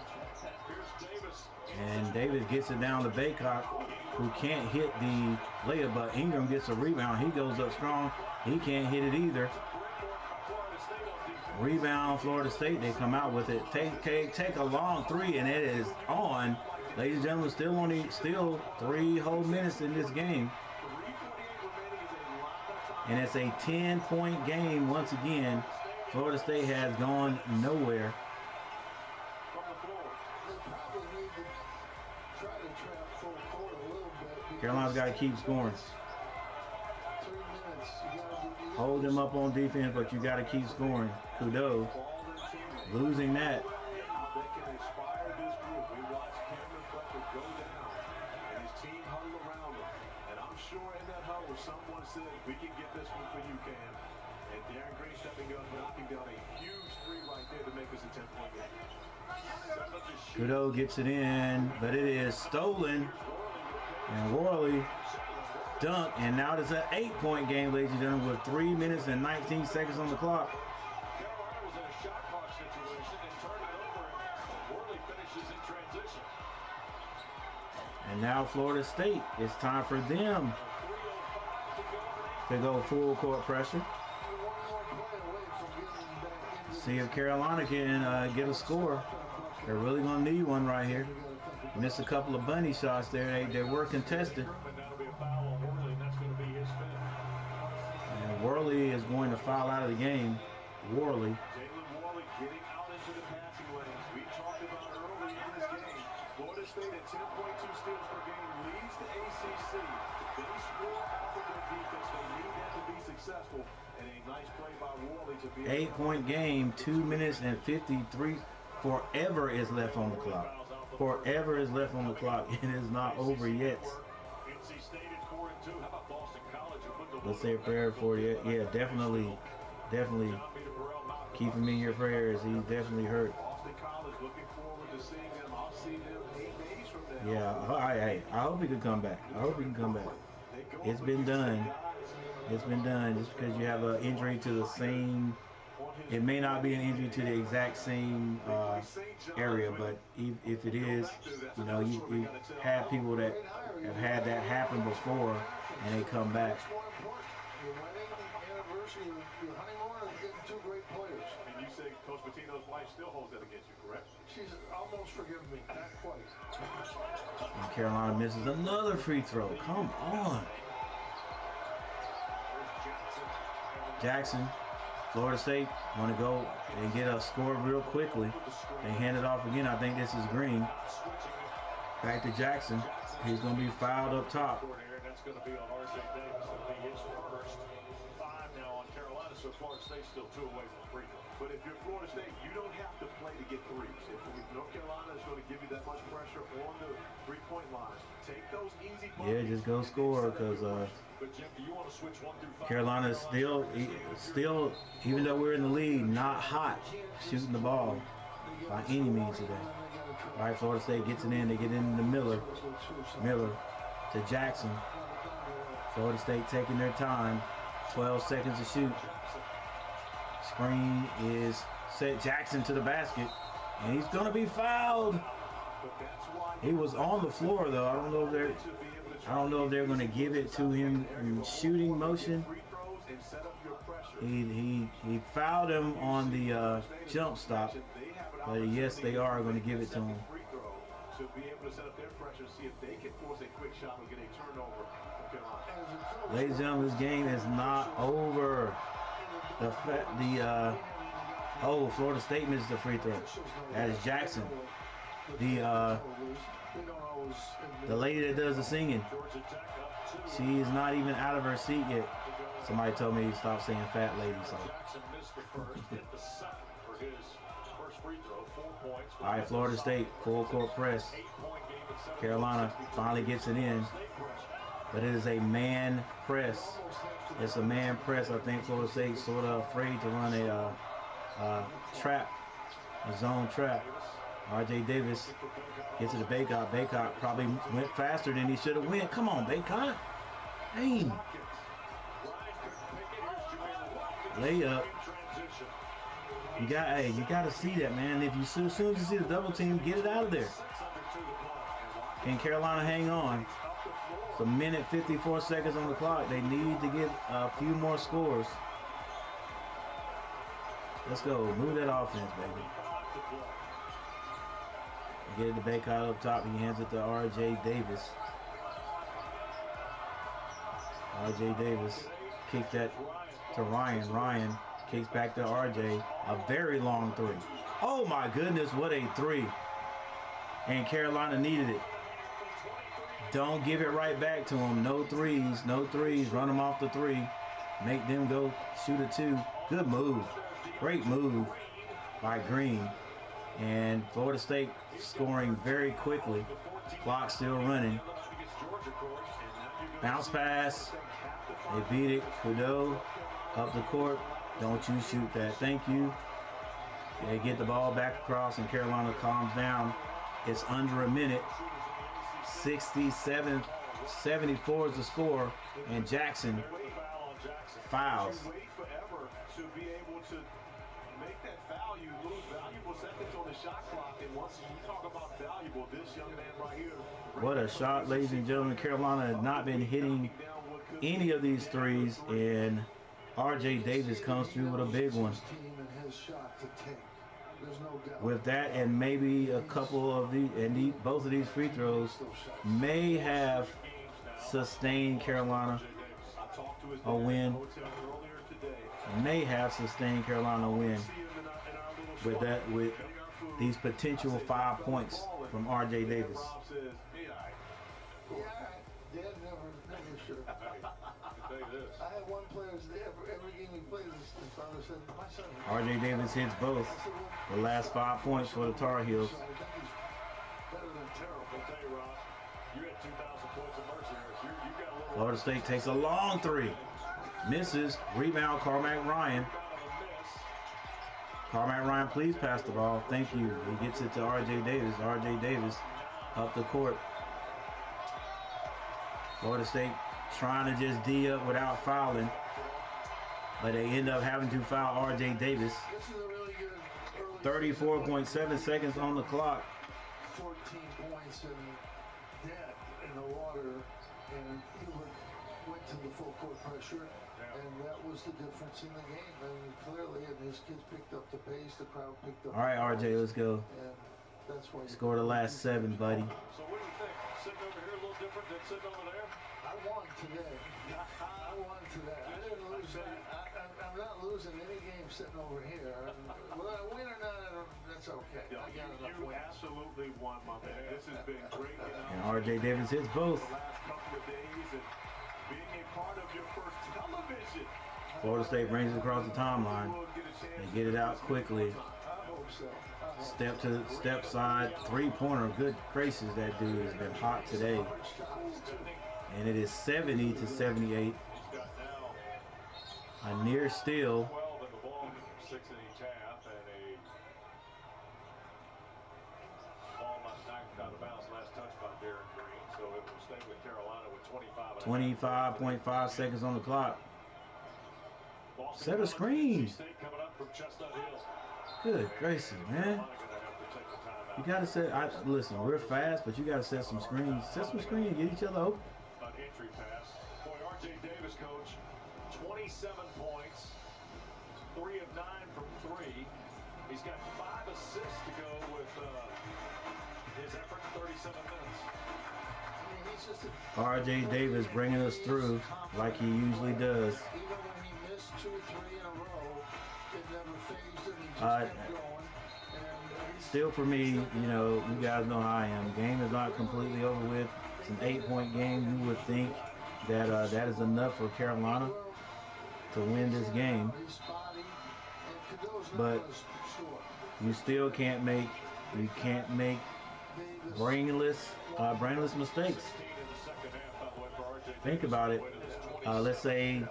and Davis gets it down to Baycock, who can't hit the layup, but Ingram gets a rebound. He goes up strong. He can't hit it either. Rebound, Florida State. They come out with it. Take a long three, and it is on. Ladies and gentlemen, still 3 whole minutes in this game. And it's a 10-point game once again. Florida State has gone nowhere. Carolina's got to keep scoring. Hold them up on defense, but you got to keep scoring. Kudo losing that.
Someone said, we can get this one for you, Cam. And Darren Green stepping up, knocking down a huge 3 right there to make this a 10-point game.
Kudo gets it in, but it is stolen. And Worley dunk, and now it's an 8-point game, ladies and gentlemen, with 3 minutes and 19 seconds on the clock.
Carolina was in a shot clock situation and turned it over, and Worley finishes in transition.
And now Florida State, it's time for them to go full court pressure. See if Carolina can get a score. They're really going to need one right here. Missed a couple of bunny shots there. They were contested. And Worley is going to foul out of the game. Worley.
Getting out into the passing lanes. We talked about early in this game. Florida State at 10.2 steals per game leads the ACC. They score off of their defense. They need that to be successful. And a nice play by Worley to be
8-point game, 2 minutes and 53. Forever is left on the clock. Forever is left on the clock. It is not over yet. Let's say a prayer for you. Yeah, definitely keep him in your prayers. He's definitely hurt. Yeah, I hope he can come back. I hope he can come back. It's been done. It's been done. Just because you have an injury to the same, it may not be an injury to the exact same area, but if it is, you know, you have people that have had that happen before and they come back.
Your wedding anniversary, your honeymoon, and getting 2 great players.
And you say Coach Pitino's wife still holds that against you, correct?
She's almost forgiven me, not quite.
And Carolina misses another free throw. Come on. Jackson, Florida State want to go and get a score real quickly. They hand it off again. I think this is Green. Back to Jackson. He's going to be fouled up top.
That's going to be on RJ Davis. It'll be his first 5 now on Carolina, so Florida State's still 2 away from free throw. But if you're Florida State, you don't have to play to get threes. If North Carolina is going to give you that much pressure on the 3-point line, take those easy buckets.
Yeah, just go score because Carolina is still, even though we're in the lead, not hot shooting the ball by any means today. All right, Florida State gets it in. They get into Miller to Jackson. Florida State taking their time. 12 seconds to shoot. Screen is set. Jackson to the basket, and he's going to be fouled. He was on the floor though. I don't know if they're going to give it to him in shooting motion. He fouled him on the jump stop, but yes, they are going to give it to him.
To be able to set up their pressure, see if they can force a quick shot or get a turnover.
Ladies and gentlemen, this game is not over. Florida State misses the free throw. That is Jackson. The lady that does the singing, she is not even out of her seat yet. Somebody told me to stop saying fat lady. So. All right, Florida State, full court press. Carolina finally gets it in, but it is a man press. It's a man press. I think Florida State's sort of afraid to run a trap, a zone trap. RJ Davis gets it to Baycott. Baycott probably went faster than he should have went. Come on, Baycott. Dang. Layup. You got to see that, man. If you as soon as you see the double team, get it out of there. Can Carolina hang on? It's a minute 54 seconds on the clock. They need to get a few more scores. Let's go. Move that offense, baby. Get it to Baycott up top. He hands it to RJ Davis. RJ Davis kicked that to Ryan. Ryan kicks back to RJ. A very long 3. Oh my goodness, what a 3. And Carolina needed it. Don't give it right back to them. No threes. No threes. Run them off the 3. Make them go shoot a 2. Good move. Great move by Green. And Florida State scoring very quickly. Clock still running. Bounce pass. They beat it. Kudo up the court. Don't you shoot that. Thank you. They get the ball back across and Carolina calms down. It's under a minute. 67-74 is the score. And Jackson fouls.
make that foul, you lose valuable seconds on the shot clock. And once you talk about valuable, this young man right here.
What a shot, ladies and gentlemen. Carolina has not been hitting any of these threes, and R.J. Davis comes through with a big one. With that and maybe a couple of these, and both of these free throws may have sustained Carolina a win. May have sustained Carolina a win with that, with these potential 5 points from R.J. Davis.
I had one player every game he plays, his father said, my son.
R.J. Davis hits both. The last 5 points for the Tar Heels. Florida State takes a long three. Misses. Rebound, Carmack Ryan. Carmack Ryan, please pass the ball. Thank you. He gets it to R.J. Davis. R.J. Davis up the court. Florida State trying to just D up without fouling, but they end up having to foul R.J. Davis. 34.7 seconds on the clock.
14 points in dead in the water, and he went to the full court pressure, and that was the difference in the game. I mean, clearly, and his kids picked up the pace, the crowd picked up.
All right, RJ, let's go.
And that's why
score the last 7, buddy.
So what do you think? Sitting over here a little different than sitting over there?
I won today. I won today. I didn't lose. I'm not losing any game sitting over here. Whether I win or not, that's okay.
Yeah, you absolutely won, my man. This has been great.
And R.J. Davis hits both.
The last couple of days and being a part of your first television.
Florida State brings it across the timeline. They get it out quickly. Step to the step side, 3-pointer. Good gracious, that dude has been hot today. And it is 70 to 78. A near steal.
12 in the ball, 6 in each half, and a ball not knocked out of bounds. Last touch by Darren Green, so it will stay with Carolina with
25.5 seconds on the clock. Set a screen. Good gracious, man. You gotta set. Listen, we're fast, but you gotta set some screens. Set some screen and get each other open.
An entry pass. Boy, R.J. Davis, coach, 27 points, 3 of 9 from 3. He's got 5 assists to go with his effort in 37 minutes.
R.J. Davis bringing us through like he usually does.
Even when he missed 2 or 3 in a row, it never phased him. He just kept going.
Still for me, you know, you guys know how I am. Game is not completely over with. It's an 8-point game. You would think that that is enough for Carolina to win this game, but you still can't make brainless mistakes. Think about it. Let's say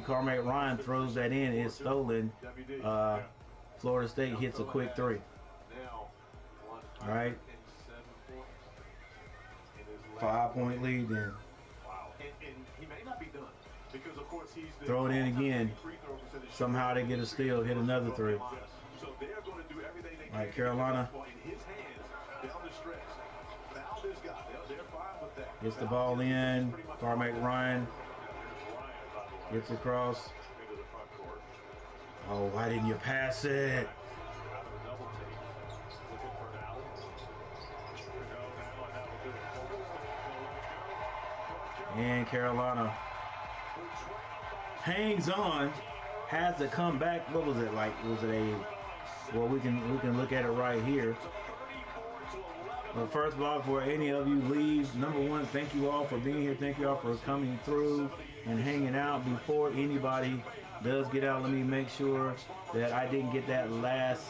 Carmack Ryan throws that in, it's stolen. Florida State hits a quick 3. All right. 5-point lead then.
Wow. And he may not be done because, of course, he's the
throw it in again. Somehow they get a steal, hit another 3.
So they're going to do everything they can.
All right, Carolina.
In his hands down the stretch. Foul this guy. They're fine with that.
Gets the ball in. Carmack Ryan gets across. Oh, why didn't you pass it? And Carolina hangs on, has to come back. What was it like? Was it a? Well, we can look at it right here. But first of all, before any of you leave, number one, thank you all for being here. Thank you all for coming through and hanging out. Before anybody does get out, let me make sure that I didn't get that last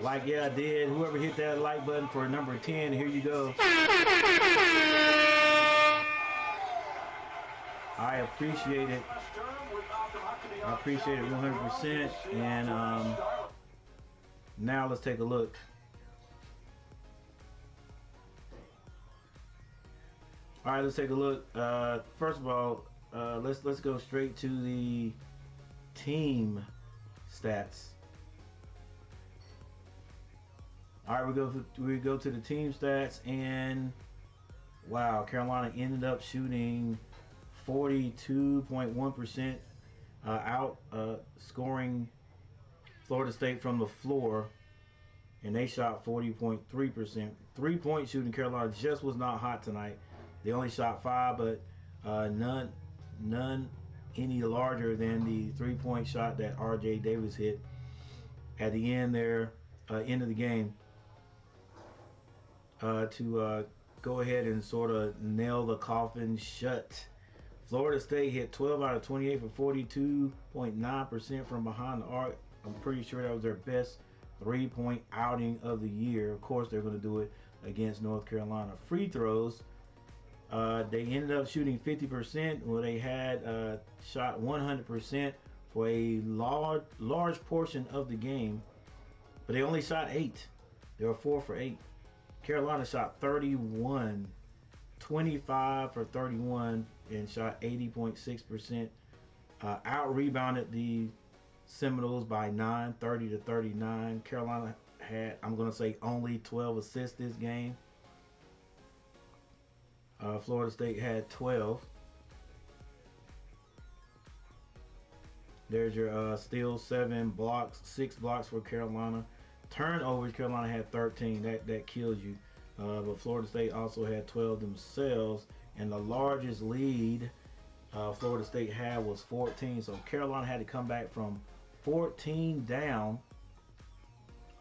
like. Yeah, I did. Whoever hit that like button for number 10, here you go. I appreciate it. I appreciate it 100%. And now let's take a look. All right, let's take a look. First of all, let's go straight to the team stats. All right, we go to the team stats, and wow, Carolina ended up shooting 42.1%, out scoring Florida State from the floor, and they shot 40.3%. 3-point shooting, Carolina just was not hot tonight. They only shot 5, but none any larger than the 3-point shot that R.J. Davis hit at the end there, end of the game, to go ahead and sort of nail the coffin shut. Florida State hit 12 out of 28 for 42.9% from behind the arc. I'm pretty sure that was their best 3-point outing of the year. Of course, they're going to do it against North Carolina. Free throws, they ended up shooting 50%. Well, they had shot 100% for a large portion of the game, but they only shot 8. They were 4 for 8. Carolina shot 31, 25 for 31, and shot 80.6%. Out-rebounded the Seminoles by 9, 30 to 39. Carolina had, I'm going to say, only 12 assists this game. Florida State had 12. There's your steals, 7 blocks, 6 blocks for Carolina. Turnovers, Carolina had 13. That kills you. But Florida State also had 12 themselves. And the largest lead Florida State had was 14. So Carolina had to come back from 14 down.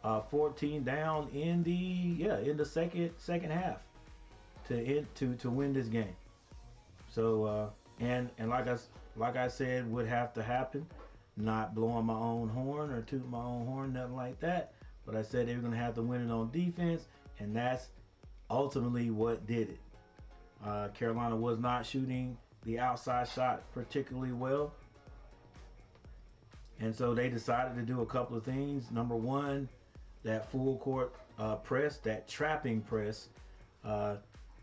14 down in the second half to win this game. So and like I said would have to happen. Not blowing my own horn or tooting my own horn, nothing like that. But I said they were going to have to win it on defense, and that's ultimately what did it. Carolina was not shooting the outside shot particularly well. And so they decided to do a couple of things. Number one, that full court press, that trapping press,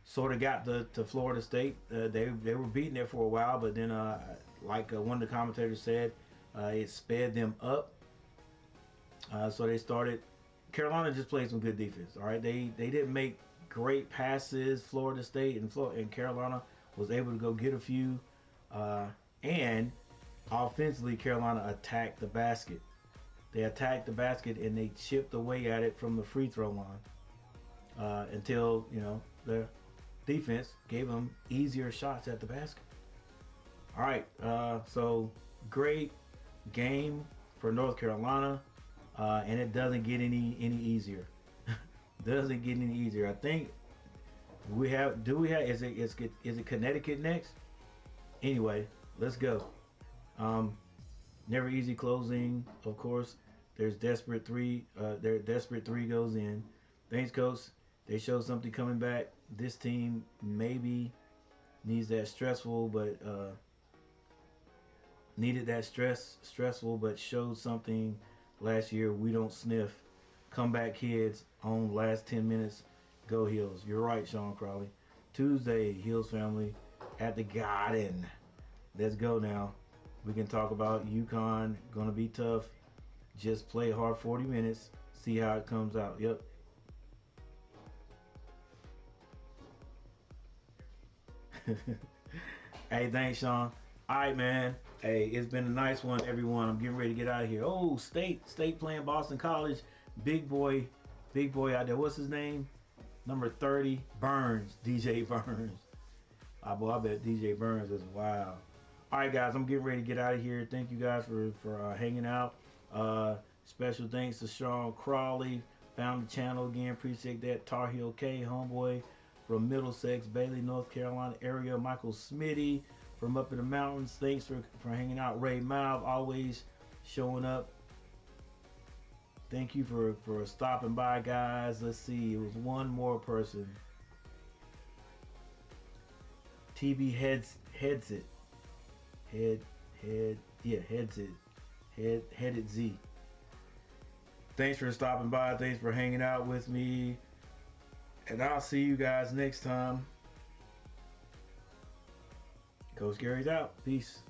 sort of got to Florida State. They were beating it for a while, but then like one of the commentators said, it sped them up. So they started. Carolina just played some good defense. All right, they didn't make great passes. Florida State and Carolina was able to go get a few, and offensively, Carolina attacked the basket. They attacked the basket and they chipped away at it from the free throw line until the defense gave them easier shots at the basket. All right, so great game for North Carolina. And it doesn't get any easier. Doesn't get any easier. I think is it Connecticut next? Anyway, let's go. Never easy closing, of course. There's desperate three. Their desperate three goes in. Thanks, coach. They showed something coming back. This team maybe needs that stressful, but needed that stressful, but showed something. Last year, we don't sniff. Comeback kids on last 10 minutes. Go Heels. You're right, Sean Crowley. Tuesday, Heels family at the Garden. Let's go now. We can talk about UConn. Going to be tough. Just play hard 40 minutes. See how it comes out. Yep. Hey, thanks, Sean. All right, man. Hey, it's been a nice one, everyone. I'm getting ready to get out of here. Oh, State playing Boston College. Big boy out there. What's his name? Number 30, Burns. DJ Burns. I bet DJ Burns is wild. All right, guys, I'm getting ready to get out of here. Thank you guys for hanging out. Special thanks to Sean Crawley. Found the channel again. Appreciate that. Tar Heel K, homeboy from Middlesex, Bailey, North Carolina area. Michael Smitty from up in the mountains. Thanks for hanging out. Ray Malv, always showing up. Thank you for stopping by, guys. Let's see. It was one more person. TB heads it. Headed Z. Thanks for stopping by. Thanks for hanging out with me. And I'll see you guys next time. Coach Gary's out. Peace.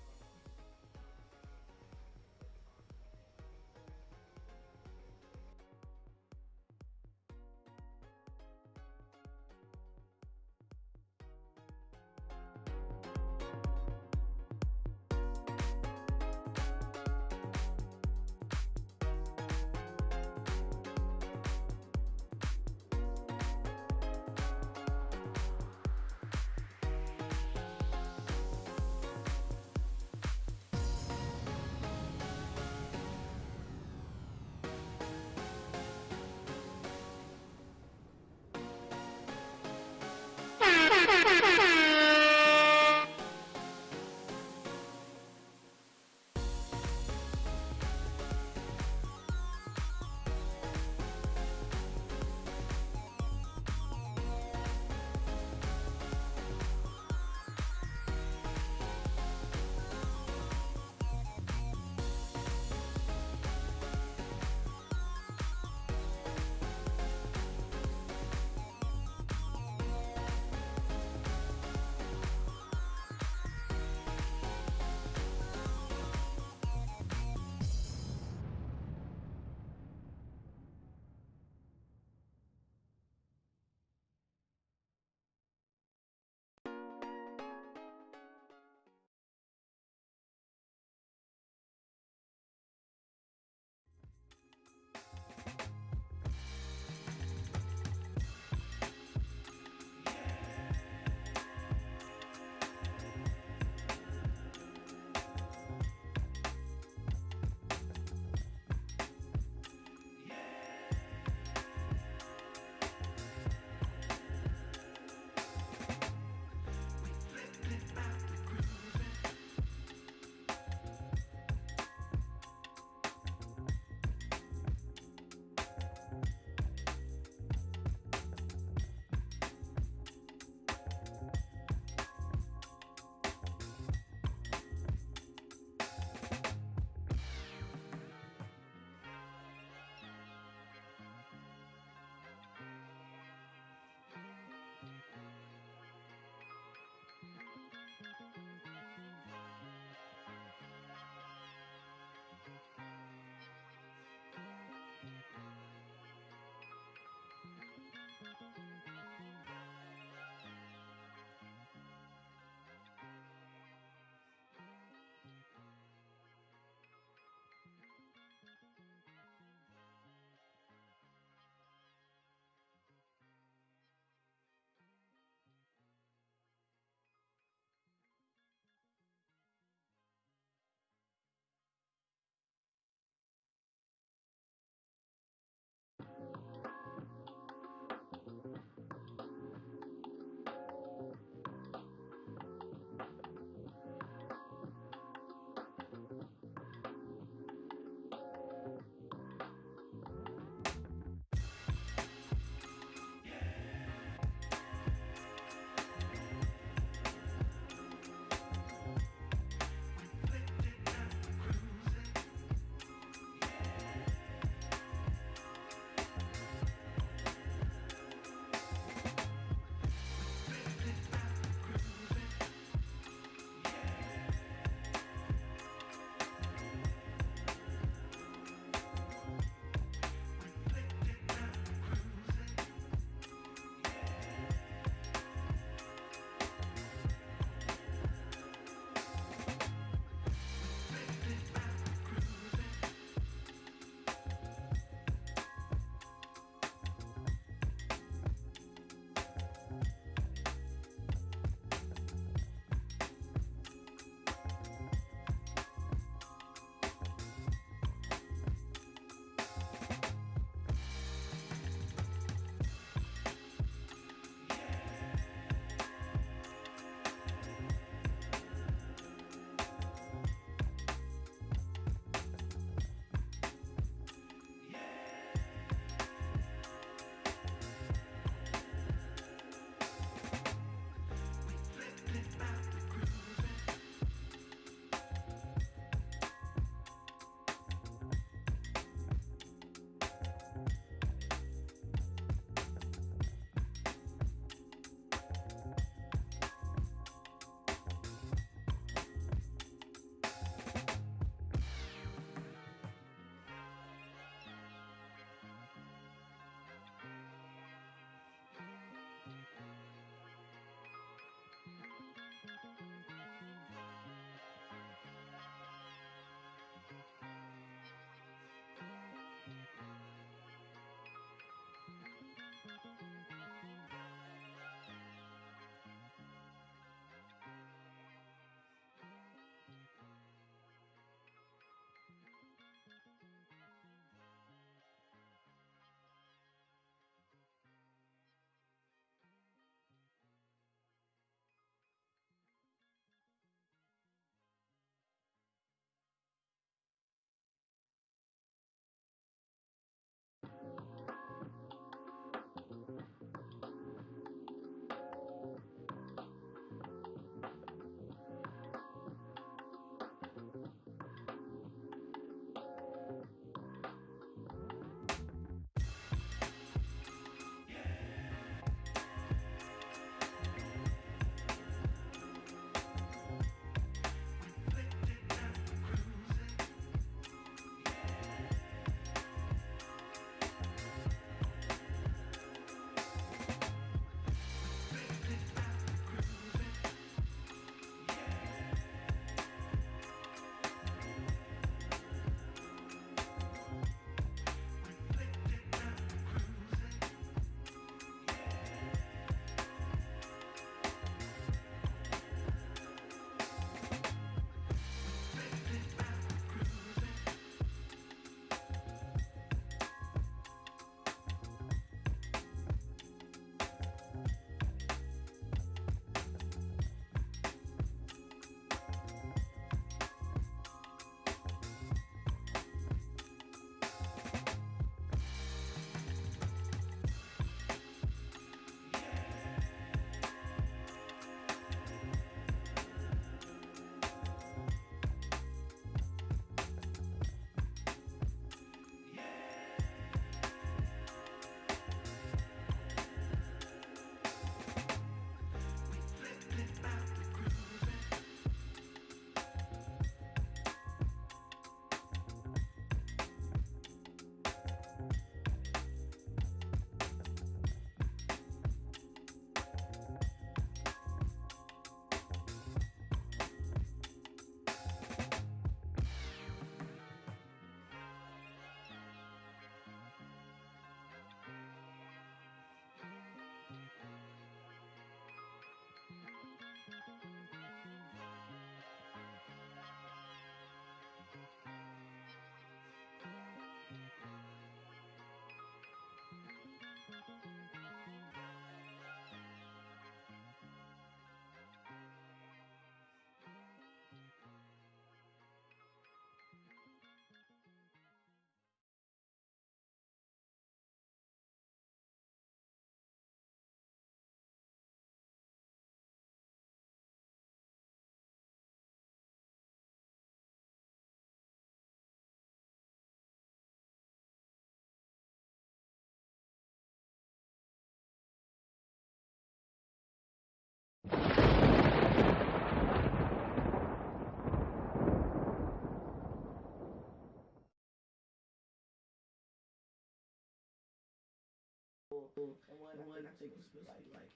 and what I think was supposed to be like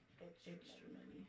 extra money.